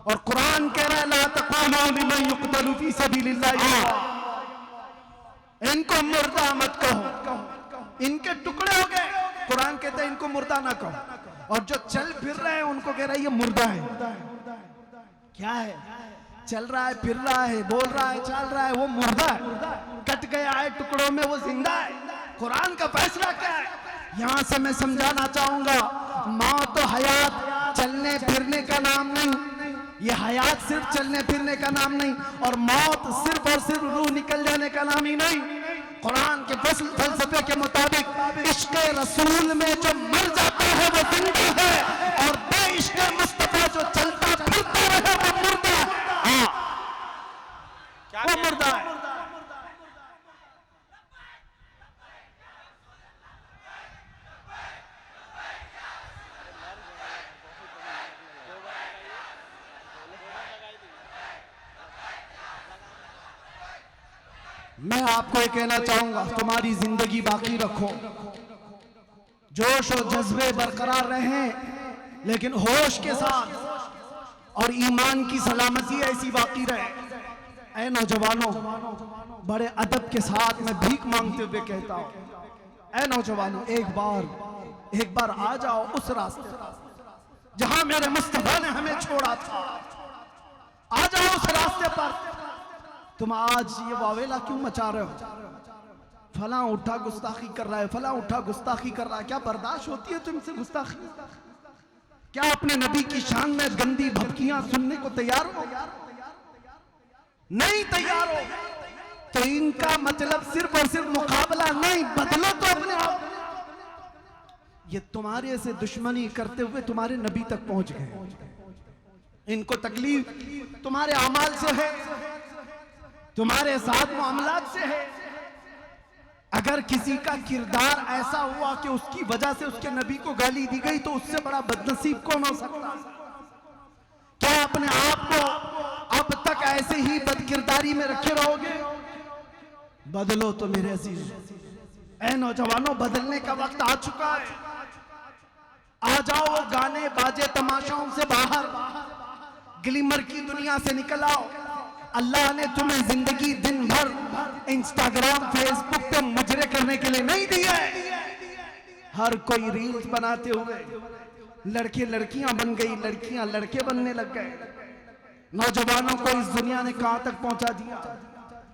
और कुरान कह रहा है ला तक़ूलू लिमन युक़तलु फी सबीलिल्लाह, इनको मुर्दा मत कहो, इनके टुकड़े हो गए। कुरान कहता है इनको मुर्दा ना कहो, और जो चल फिर रहे हैं उनको कह रहा है ये मुर्दा है। क्या है? चल रहा है, फिर रहा है, बोल रहा है, चल रहा है, वो मुर्दा है, कट गया है टुकड़ों में, वो जिंदा है। कुरान का फैसला क्या है? यहां से मैं समझाना चाहूंगा, मौत तो हयात चलने फिरने का नाम नहीं, ये हयात सिर्फ चलने फिरने का नाम नहीं, और मौत सिर्फ और सिर्फ रूह निकल जाने का नाम ही नहीं। कुरान के फलसफे के मुताबिक इश्क़ रसूल में जो मर जाता है वो जिंदा है, और बेइश्क़ मुस्तफा जो चलता फिरता रहे वो मुर्दा है। वो मुर्दा है। मैं आपको ये कहना चाहूंगा, तुम्हारी जिंदगी बाकी रखो, जोश और जज्बे बरकरार रहें, लेकिन होश के साथ, और ईमान की सलामती ऐसी बाकी रहे। ऐ नौजवानों, बड़े अदब के साथ मैं भीख मांगते हुए कहता हूं, ऐ नौजवानों, एक बार आ जाओ उस रास्ते जहां मेरे मुस्तफा ने हमें छोड़ा था। आ जाओ उस रास्ते पर। तुम आज ये वावेला क्यों मचा रहे हो? फला उठा गुस्ताखी कर रहा है, फला उठा गुस्ताखी कर रहा है। क्या बर्दाश्त होती है तुमसे गुस्ताखी? क्या अपने नबी की शान में गंदी भपकियां सुनने को तैयार हो? नहीं तैयार हो तो इनका मतलब सिर्फ और सिर्फ मुकाबला नहीं, बदलो तो अपने आप। ये तुम्हारे से दुश्मनी करते हुए तुम्हारे नबी तक पहुंच गए। इनको तकलीफ तुम्हारे अमाल से है, तुम्हारे साथ मामलात से है। अगर किसी का किरदार ऐसा हुआ कि उसकी वजह से उसके नबी को गाली दी गई, तो उससे बड़ा बदनसीब कौन हो सकता? क्या अपने आप को अब तक ऐसे ही बदकिरदारी में रखे रहोगे? बदलो तो मेरे अजीज। ऐ नौजवानों, बदलने का वक्त आ चुका है। आ जाओ वो गाने बाजे तमाशाओं से बाहर, ग्लिमर की दुनिया से निकल आओ। अल्लाह ने तुम्हें जिंदगी दिन भर इंस्टाग्राम फेसबुक पे मुजरे करने के लिए नहीं दी है। हर कोई रील्स बनाते हुए लड़के लड़कियां बन गई, लड़कियां लड़के बनने लग गए। नौजवानों को इस दुनिया ने कहां तक पहुंचा दिया?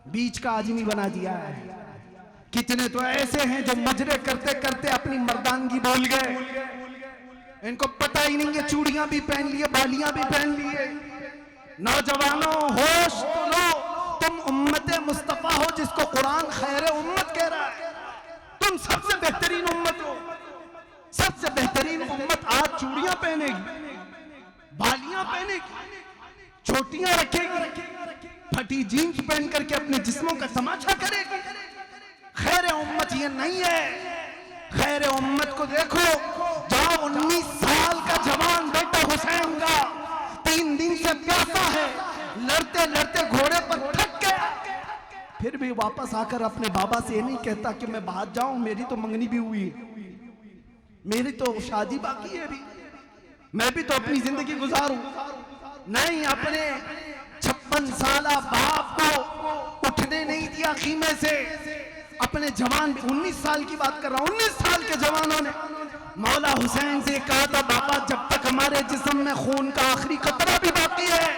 बीच का आदमी बना दिया है। कितने तो ऐसे हैं जो मुजरे करते करते अपनी मर्दानगी भूल गए। इनको पता ही नहीं है, चूड़ियां भी पहन लिए, बालियां भी पहन लिए। नौजवानों, होश तो लो, तुम उम्मत मुस्तफा हो जिसको कुरान खैर उम्मत कह रहा है। तुम सबसे बेहतरीन उम्मत हो, सबसे बेहतरीन उम्मत। आज चूड़ियां पहनेगी, बालियां पहनेगी, चोटियां रखेगी, फटी जीन्स पहन करके अपने जिस्मों का तमाशा करेगी। खैर उम्मत ये नहीं है। खैर उम्मत को देखो, जाओ 19 साल का जवान बेटा हुसैन का 3 दिन से प्यासा है, लड़ते लड़ते घोड़े पर थक गया, फिर भी वापस आकर अपने बाबा से ये नहीं कहता कि मैं बाहर जाऊं, मेरी तो मंगनी भी हुई, मेरी तो शादी बाकी है, भी मैं भी तो अपनी जिंदगी गुजारूं। नहीं, अपने 56 साल बाप को उठने नहीं दिया खीमे से। अपने जवान, 19 साल की बात कर रहा हूं, 19 साल के जवानों ने मौला हुसैन से कहा था, बाबा जब तक हमारे जिस्म में खून का आखिरी कतरा भी बाकी है,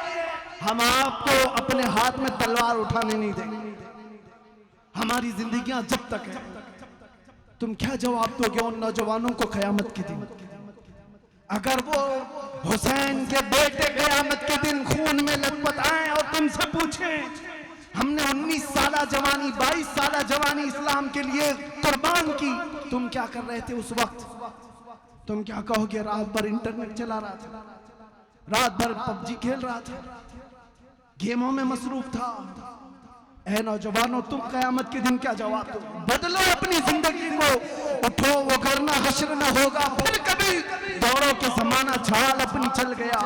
हम आपको अपने हाथ में तलवार उठाने नहीं देंगे। हमारी जिंदगियां जब तक है। तुम क्या जवाब दोगे उन नौजवानों को क़यामत के दिन? अगर वो हुसैन के बेटे क़यामत के दिन खून में लथपथ आए और तुमसे पूछें हमने 19 साल जवानी 22 साल जवानी इस्लाम के लिए कुर्बान की, तुम क्या कर रहे थे उस वक्त? तुम क्या कहोगे? रात भर इंटरनेट चला रहा था, रात भर पबजी खेल रहा था, गेमों में मसरूफ था। ऐ नौजवानों, तुम क़यामत के दिन क्या जवाब दो? बदलो अपनी जिंदगी को, उठो वो करना हश्र न होगा फिर कभी, दौड़ो के जमाना झाल अपनी चल गया।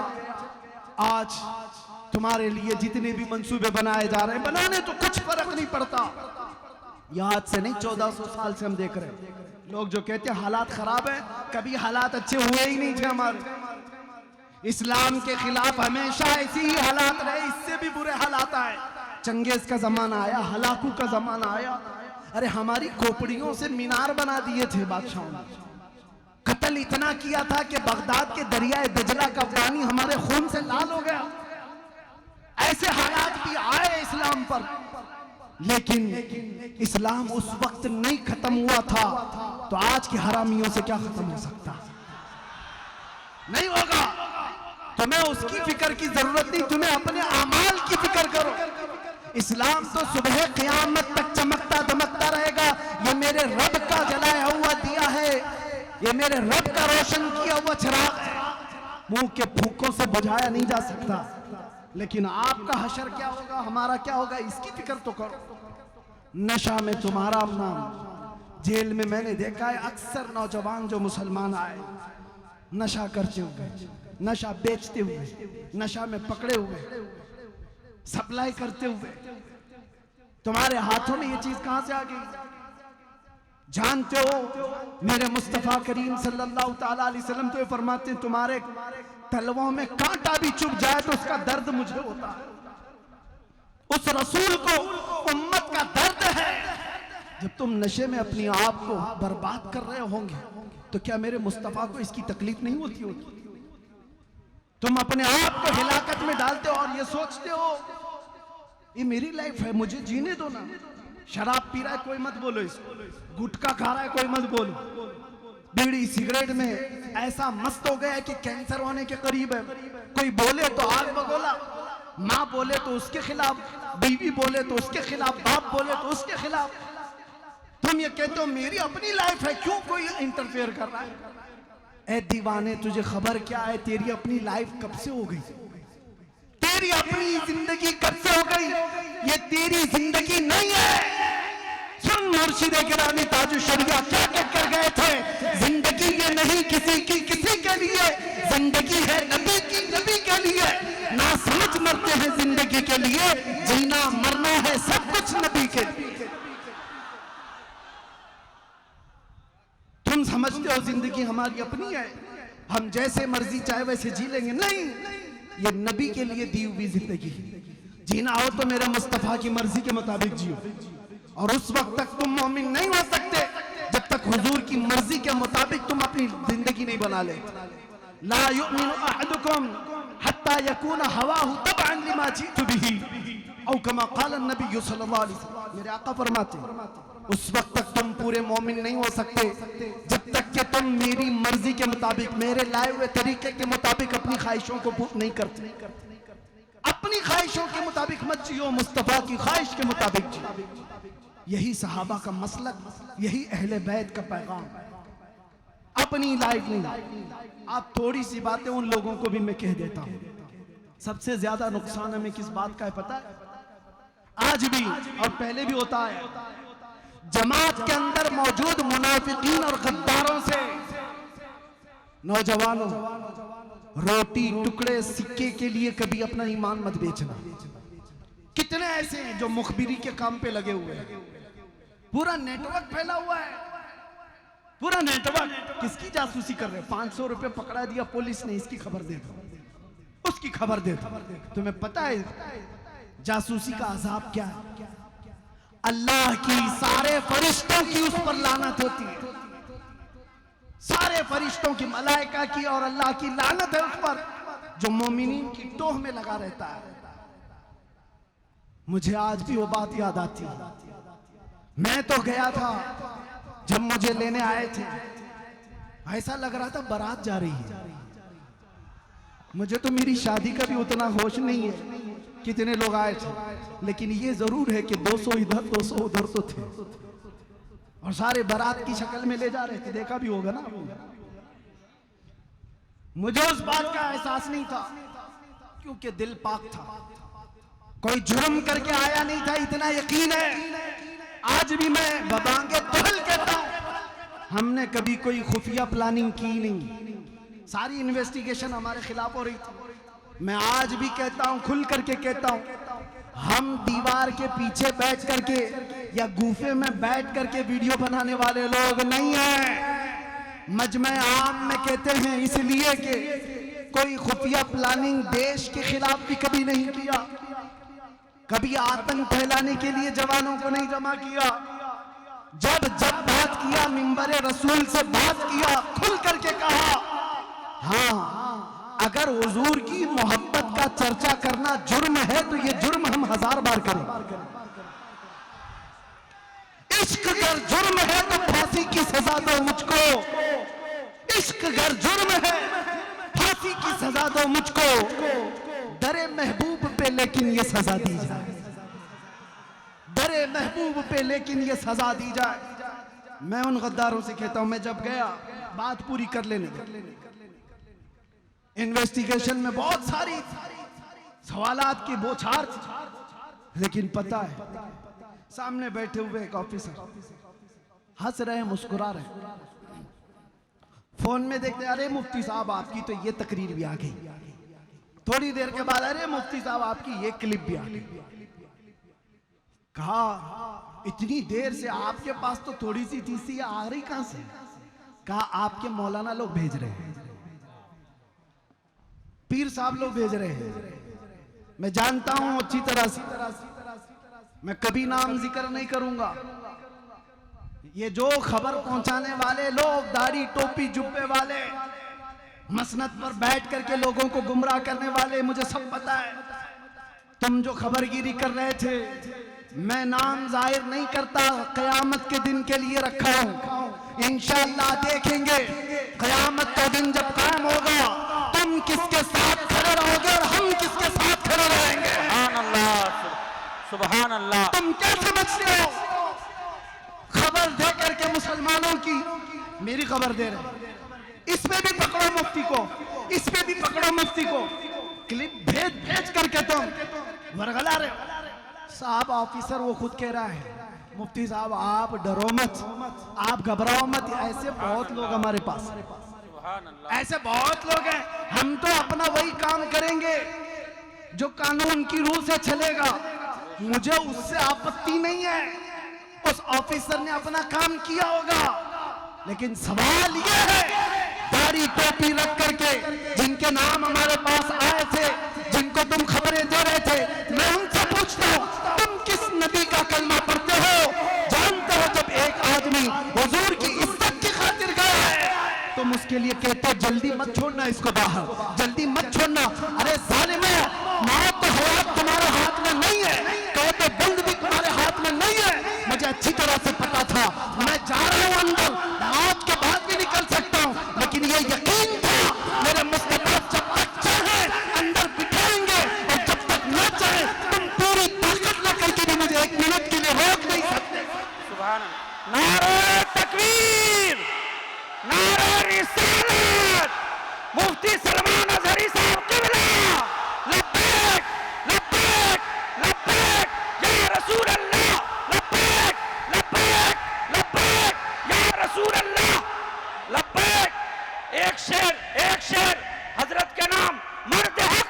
आज तुम्हारे लिए जितने भी मंसूबे बनाए जा रहे हैं, बनाने तो कुछ फर्क नहीं पड़ता। याद से नहीं, 1400 साल से हम देख रहे हैं लोग जो कहते हैं हालात खराब है, कभी हालात अच्छे हुए ही नहीं थे हमारे। इस्लाम के खिलाफ हमेशा ऐसी ही हालात रहे, इससे भी बुरे हालात आए। चंगेज का जमाना आया, हलाकू का जमाना आया। अरे हमारी खोपड़ियों से मीनार बना दिए थे बादशाहों ने। कत्ल इतना किया था कि बगदाद के दरियाए दजला का पानी हमारे खून से लाल हो गया। ऐसे हालात भी आए इस्लाम पर, लेकिन इस्लाम उस वक्त नहीं खत्म हुआ था, तो आज के हरामियों से क्या खत्म हो सकता? नहीं होगा। तुम्हें उसकी फिक्र की जरूरत नहीं, तुम्हें अपने अमाल की फिक्र करो। इस्लाम तो सुबह क़यामत तक चमकता दमकता रहेगा। ये मेरे रब का जलाया हुआ दिया है, ये मेरे रब का रोशन किया हुआ चिराग है, मुंह के फूकों से बुझाया नहीं जा सकता। लेकिन आपका हशर क्या होगा, हमारा क्या होगा, इसकी फिक्र तो करो। नशा में तुम्हारा नाम, जेल में मैंने देखा है अक्सर नौजवान जो मुसलमान आए नशा करते हुए, नशा बेचते हुए, नशा में पकड़े हुए, सप्लाई करते हुए। तुम्हारे हाथों में ये चीज कहां से आ गई? जानते हो मेरे मुस्तफा करीम सल्लल्लाहु ताला अलैहि वसल्लम तो ये फरमाते हैं तुम्हारे तलवों में कांटा भी चुभ जाए तो उसका दर्द मुझे होता है। उस रसूल को उम्मत का दर्द है। जब तुम नशे में अपने आप को बर्बाद कर रहे होंगे तो क्या मेरे मुस्तफा को इसकी तकलीफ नहीं होती होगी? तुम अपने आप को हिलाकत में डालते हो और ये सोचते हो ये मेरी लाइफ है, मुझे जीने दो ना। शराब पी रहा है कोई मत बोलो इसको, गुटखा खा रहा है कोई मत बोलो, बीड़ी सिगरेट में ऐसा मस्त हो गया है कि कैंसर होने के करीब है। कोई बोले तो आग बगोला, माँ बोले तो उसके खिलाफ, बीवी बोले तो उसके खिलाफ, बाप बोले तो उसके खिलाफ। तुम ये कहते हो मेरी अपनी लाइफ है, क्यों कोई इंटरफेयर कर रहा है? ऐ दीवाने, तुझे खबर क्या है तेरी अपनी लाइफ कब से हो गई? तेरी अपनी जिंदगी कब से हो गई? ये तेरी जिंदगी नहीं है। सुन मुर्शिदे गिरामी ताजु शरिया क्या कहकर गए थे, जिंदगी ये नहीं किसी की किसी के लिए, जिंदगी है नबी की नबी के लिए। ना समझ मरते हैं जिंदगी के लिए, जीना मरना है सब कुछ नबी के लिए। तुम समझते हो जिंदगी हमारी अपनी है, हम जैसे मर्जी चाहे वैसे जी लेंगे? नहीं, ये नबी के लिए दी हुई जिंदगी। जीना हो तो मेरे मुस्तफा की मर्जी के मुताबिक जियो, और उस वक्त तक तुम मोमिन नहीं हो सकते जब तक हुजूर की मर्जी के मुताबिक तुम अपनी जिंदगी नहीं बना ले। ला युमिनु अहदुकुम हत्ता यकूना हवाहु तबअन लिमा जीतु बिही औ कमा क़ाल नबी सल्लल्लाहु अलैहि वसल्लम। मेरे आका फरमाते उस वक्त तक तुम पूरे मोमिन नहीं हो सकते जब तक कि तुम मेरी मर्जी के मुताबिक, मेरे लाए हुए तरीके के मुताबिक अपनी ख्वाहिशों को पूर्ण नहीं करते। अपनी ख्वाहिशों के मुताबिक मत जियो, मुस्तफा की ख्वाहिश के मुताबिक जियो। यही सहाबा का मसलक, यही अहले बैत का पैगाम। अपनी लाइफ नहीं। आप थोड़ी सी बातें उन लोगों को भी मैं कह देता हूं। सबसे ज्यादा नुकसान हमें किस बात का है पता है? आज भी और पहले भी होता है, जमात के अंदर मौजूद मुनाफिकीन और गद्दारों से। नौजवानों, रोटी टुकड़े सिक्के के लिए कभी अपना ईमान मत बेचना। कितने ऐसे हैं जो मुखबिरी के काम पे लगे हुए हैं, पूरा नेटवर्क फैला हुआ है, पूरा नेटवर्क। किसकी जासूसी कर रहे हैं? 500 रुपए पकड़ा दिया पुलिस ने, इसकी खबर दे दो, उसकी खबर दे दो। तुम्हें पता है जासूसी का अजाब क्या है? अल्लाह की सारे फरिश्तों की उस पर लानत होती है, सारे फरिश्तों की, मलाइका की और अल्लाह की लानत है उस पर जो मोमिनीन की टोह में लगा रहता है। मुझे आज भी वो बात याद आती है। मैं तो गया था, जब मुझे लेने आए थे ऐसा लग रहा था बारात जा रही है। मुझे तो मेरी शादी का भी उतना होश नहीं है कितने लोग आए थे, लेकिन ये जरूर है कि 200 इधर 200 उधर तो थे और सारे बारात की शक्ल में ले जा रहे थे। देखा भी होगा ना। मुझे उस बात का एहसास नहीं था क्योंकि दिल पाक था, कोई जुर्म करके आया नहीं था, इतना यकीन है। आज भी मैं बबांगे तहल कहता हूं, हमने कभी कोई खुफिया प्लानिंग की नहीं, सारी इन्वेस्टिगेशन हमारे खिलाफ हो रही थी। मैं आज भी कहता हूं, खुल करके कहता हूं, हम दीवार के पीछे बैठ करके या गुफे में बैठ करके वीडियो बनाने वाले लोग नहीं हैं। मजमे आम में कहते हैं इसलिए कि कोई खुफिया प्लानिंग देश के खिलाफ भी कभी नहीं किया, कभी आतंक फैलाने के लिए जवानों को नहीं जमा किया। जब बात किया मिंबर रसूल से बात किया, खुल करके कहा, हाँ अगर हुजूर की मोहब्बत का चर्चा करना जुर्म है तो ये जुर्म हम 1000 बार करें। इश्क अगर जुर्म है तो फांसी की सजा दो मुझको, इश्क अगर जुर्म है फांसी की सजा दो मुझको, दरे महबूब पे लेकिन ये सजा दी जाए, दरे महबूब पे लेकिन ये सजा दी जाए। मैं उन गद्दारों से कहता हूं, मैं जब गया बात पूरी कर लेने दे। इन्वेस्टिगेशन में बहुत सारी सवालात की बौछार थी, लेकिन पता है सामने बैठे हुए एक ऑफिसर हंस रहे, मुस्कुरा रहे, फोन में देखते, अरे मुफ्ती साहब आपकी तो ये तकरीर भी आ गई। थोड़ी देर के बाद, अरे मुफ्ती साहब आपकी ये क्लिप भी आ गई। कहा इतनी देर से आपके पास तो थोड़ी सी थी, आ रही कहां से? कहा आपके मौलाना लोग भेज रहे हैं, पीर साहब लोग भेज रहे हैं। मैं जानता हूं अच्छी तरह से, मैं कभी नाम जिक्र नहीं करूंगा। ये जो खबर पहुंचाने वाले लोग, दाढ़ी टोपी जुब्बे वाले, मसनद पर बैठ करके लोगों को गुमराह करने वाले, मुझे सब पता है। तुम जो खबरगिरी कर रहे थे, मैं नाम जाहिर नहीं करता, कयामत के दिन के लिए रखा हूं। इंशाअल्लाह देखेंगे कयामत का दिन जब कायम होगा, तुम किसके साथ खड़े रहोगे और हम किसके साथ खड़े रहेंगे। सुभान अल्लाह, सुभान अल्लाह। तुम क्या समझते हो? खबर दे करके मुसलमानों की, मेरी खबर दे रहे, इस पे भी पकड़ो मुफ्ती को, इस पे भी पकड़ो मुफ्ती को, क्लिप भेज भेज करके तुम वरगला रहे हो। साहब ऑफिसर वो खुद कह रहा है, मुफ्ती साहब आप डरो मत, आप घबराओ मत। ऐसे बहुत लोग हमारे पास, ऐसे बहुत लोग हैं। हम तो अपना वही काम करेंगे जो कानून की रूह से चलेगा, मुझे उससे आपत्ति नहीं है। उस ऑफिसर ने अपना काम किया होगा, लेकिन सवाल यह है, दाढ़ी टोपी रख करके जिनके नाम हमारे पास आए थे, जिनको तुम खबरें दे रहे थे, मैं उनसे पूछता हूं, तुम किस नबी का कलमा पढ़ते हो? जानते हो जब एक आदमी हुजूर की इज्जत की खातिर गया है, तुम उसके लिए कहते हो जल्दी मत छोड़ना इसको बाहर, जल्दी मत छोड़ना। अरे जालिम, मौत तो हयात तुम्हारे हाथ में नहीं है, कहते बंद भी तुम्हारे हाथ में नहीं है। मुझे अच्छी तरह से पता था, मैं जा रहा हूं अंदर, मौत के बाद भी निकल सकता हूं, लेकिन ये यकीन था मेरे मुस्तफा जब तक चाहे अंदर बिठाएंगे और जब तक न चाहे तुम पूरी ताकत लेकर के भी मुझे एक मिनट के लिए रोक नहीं सकते। सुभान अल्लाह। नारे तकबीर, नारे रिसालत, मुफ्ती सलमान अजहरी साहब क़िबला, लब्बैक लब्बैक लब्बैक या रसूल अल्लाह, लब्बैक लब्बैक लब्बैक या रसूल अल्लाह, लब्बैक। एक शेर हजरत के नाम, मर्द हक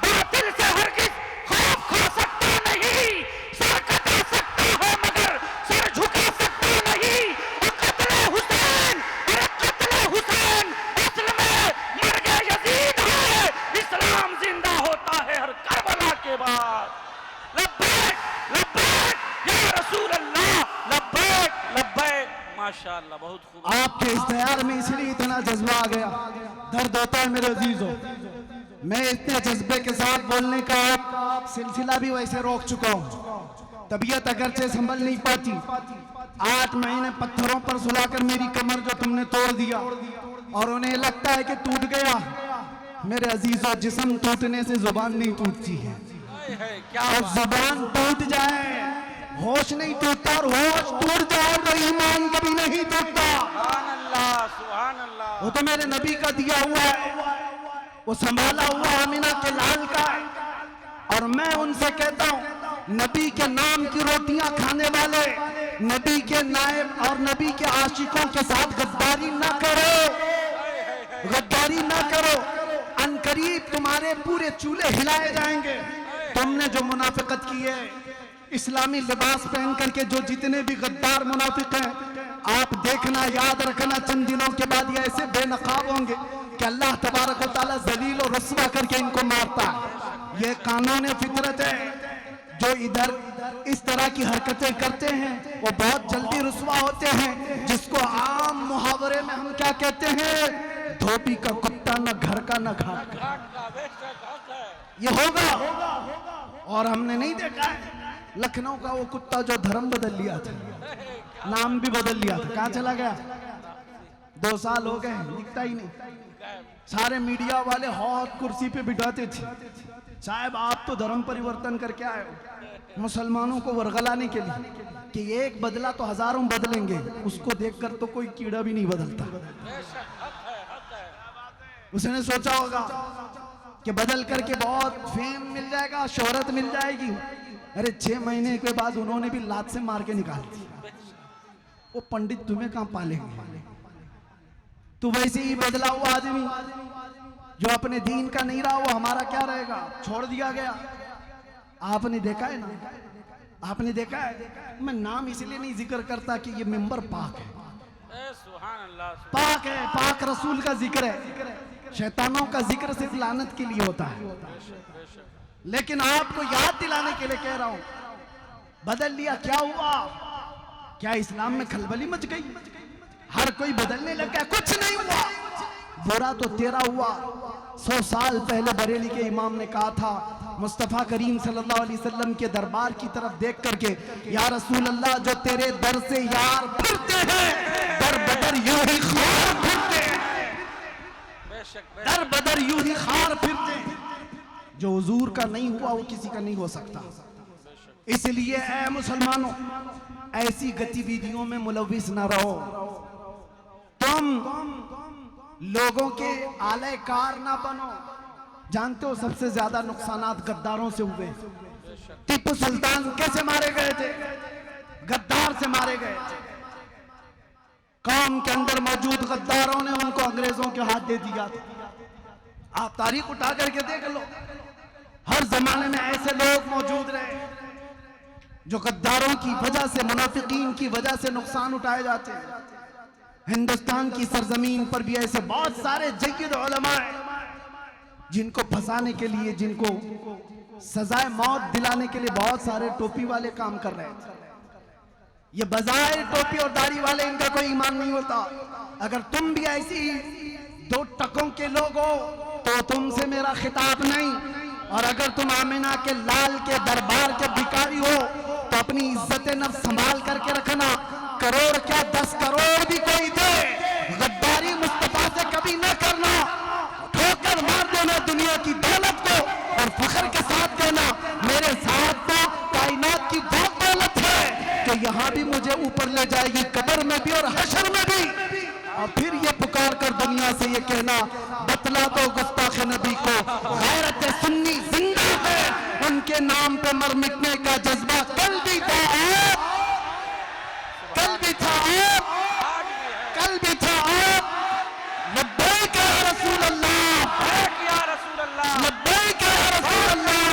बातिल से हरगिज़ खौफ खा सकता नहीं, सर कटा सकता है मगर सर झुका सकता नहीं। कत्ले हुसैन, अरे कत्ले हुसैन असल में मर्ग यजीद है, इस्लाम जिंदा होता है हर करबला के बाद। लब्बैक लब्बैक या रसूल अल्लाह, लब्बैक लब्बैक। माशाअल्लाह, बहुत खूब। आपके इस तैयार में इसलिए इतना जज्बा आ गया, दर्द होता है मेरे अजीजों। मैं इतने जज्बे के साथ बोलने का सिलसिला भी वैसे रोक चुका हूँ। तबीयत अगरचे संभल नहीं पाती, 8 महीने पत्थरों पर सुलाकर मेरी कमर जो तुमने तोड़ दिया और उन्हें लगता है कि टूट गया, मेरे अजीजों, जिस्म टूटने से जुबान नहीं टूटती है। क्या और जुबान टूट जाए, होश नहीं टूटता, और होश टूट जाए तो ईमान कभी नहीं टूटता। सुभान अल्लाह। वो तो मेरे नबी का दिया हुआ है, वो संभाला हुआ आमिना के लाल का है। और मैं उनसे कहता हूँ, नबी के नाम की रोटियां खाने वाले, नबी के नायब और नबी के आशिकों के साथ गद्दारी ना करो, गद्दारी ना करो। अनकरीब तुम्हारे पूरे चूल्हे हिलाए जाएंगे। तुमने जो मुनाफिकत की है, इस्लामी लिबास पहन करके जो जितने भी गद्दार मुनाफिक हैं, आप देखना, याद रखना, चंद दिनों के बाद ये ऐसे बेनकाब होंगे कि अल्लाह तबारक व तआला जलील और रस्वा करके इनको मारता है। ये कानून फितरत है। जो इधर इस तरह की हरकतें करते हैं वो बहुत जल्दी रुस्वा होते हैं, जिसको आम मुहावरे में हम क्या कहते हैं, धोबी का कुत्ता न घर का न घाट का। ये होगा। और हमने नहीं देखा है लखनऊ का वो कुत्ता जो धर्म बदल लिया था, नाम भी बदल लिया था, कहाँ चला गया? 2 साल हो गए, दिखता ही नहीं। सारे मीडिया वाले हौत कुर्सी पे बिठाते थे, साहब आप तो धर्म परिवर्तन करके आए हो, मुसलमानों को वरगलाने के लिए कि एक बदला तो हजारों बदलेंगे। उसको देखकर तो कोई कीड़ा भी नहीं बदलता। उसने सोचा होगा कि बदल करके बहुत फेम मिल जाएगा, शोहरत मिल जाएगी। अरे 6 महीने के बाद उन्होंने भी लात से मार के निकाल दी। वो पंडित तुम्हें कहां पालेंगे? तू वैसे ही बदला हुआ आदमी जो अपने दीन का नहीं रहा, वो हमारा क्या रहेगा? छोड़ दिया गया। आपने देखा है ना, आपने देखा है। मैं नाम इसलिए नहीं जिक्र करता कि ये मिंबर पाक है, पाक है, पाक रसूल का जिक्र है। शैतानों का जिक्र सिर्फ लानत के लिए होता है। लेकिन आपको याद दिलाने के लिए कह रहा हूं, बदल लिया, क्या हुआ? क्या इस्लाम में खलबली मच गई? हर कोई बदलने लग गया? कुछ नहीं हुआ। बुरा तो तेरा हुआ। 100 साल पहले बरेली के इमाम ने कहा था, मुस्तफ़ा करीम सल्लल्लाहु अलैहि वसल्लम के दरबार की तरफ देख करके, या रसूल अल्लाह, जो तेरे दर से यार फिरते हैं, दर बदर यूं ही खार फिरते हैं, दर बदर यूं ही खार फिरते हैं। जो हुजूर का नहीं हुआ वो किसी का नहीं हो सकता। इसलिए ऐ मुसलमानों, ऐसी गतिविधियों में मुलविस ना रहो। तुम लोगों के आलयकार ना बनो। जानते हो सबसे ज्यादा नुकसानात गद्दारों से हुए। टीपू सुल्तान कैसे मारे गए थे? गद्दार से मारे गए थे। कौम के अंदर मौजूद गद्दारों ने उनको अंग्रेजों के हाथ दे दिया था। आप तारीख उठा करके देख लो, हर जमाने में ऐसे लोग मौजूद रहे जो गद्दारों की वजह से, मुनाफिकीन की वजह से नुकसान उठाए जाते हैं। हिंदुस्तान की सरजमीन पर भी ऐसे बहुत सारे जय्यद उलमा हैं जिनको फंसाने के लिए, जिनको सजाए मौत दिलाने के लिए बहुत सारे टोपी वाले काम कर रहे थे। ये बजाय टोपी और दाढ़ी वाले, इनका कोई ईमान नहीं होता। अगर तुम भी ऐसी 2 टकों के लोग हो तो तुमसे मेरा खिताब नहीं। और अगर तुम आमिना के लाल के दरबार के भिखारी हो तो अपनी इज्जत नफ्स संभाल करके रखना। करोड़ क्या 10 करोड़ भी कोई दे, गद्दारी मुस्तफा से कभी न करना। ठोकर मार देना दुनिया की दौलत को और फख्र के साथ कहना, मेरे साथ तो कायनात की बहुत दौलत है कि यहाँ भी मुझे ऊपर ले जाएगी, कब्र में भी और हशर में भी। और फिर ये पुकार कर दुनिया से ये कहना, बतला दो गुस्ताख नबी को, गैरत सुन्नी जिंदा है, उनके नाम पे मर मिटने का जज्बा कल भी था, कल भी था, कल भी था। लब्बैक या रसूल अल्लाह, या रसूल अल्लाह, लब्बैक या रसूल अल्लाह,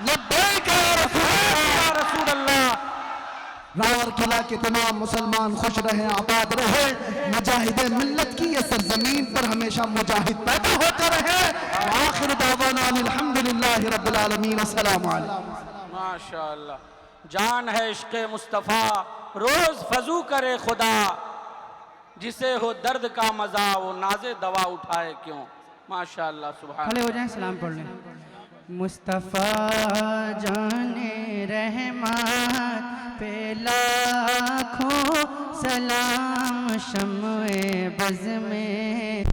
लब्बैक या रसूल अल्लाह। रावर किला के तमाम मुसलमान खुश रहे, आबाद रहे। मुजाहिद मिल्लत की ये सरजमीन पर हमेशा मुजाहिद पैदा होते रहे। आखिर दावाना अल्हम्दुलिल्लाहि रब्बिल आलमीन। अस्सलाम वालेकुम। माशाअल्लाह, जान है इश्क़ मुस्तफ़ा, रोज फजू करे खुदा, जिसे हो दर्द का मजा वो नाज़े दवा उठाए क्यों। माशाअल्लाह, सुभान। खड़े हो जाएं, सलाम पढ़ लें। मुस्तफ़ा जाने रहमत पे लाखों सलाम, शम्ए बज़ में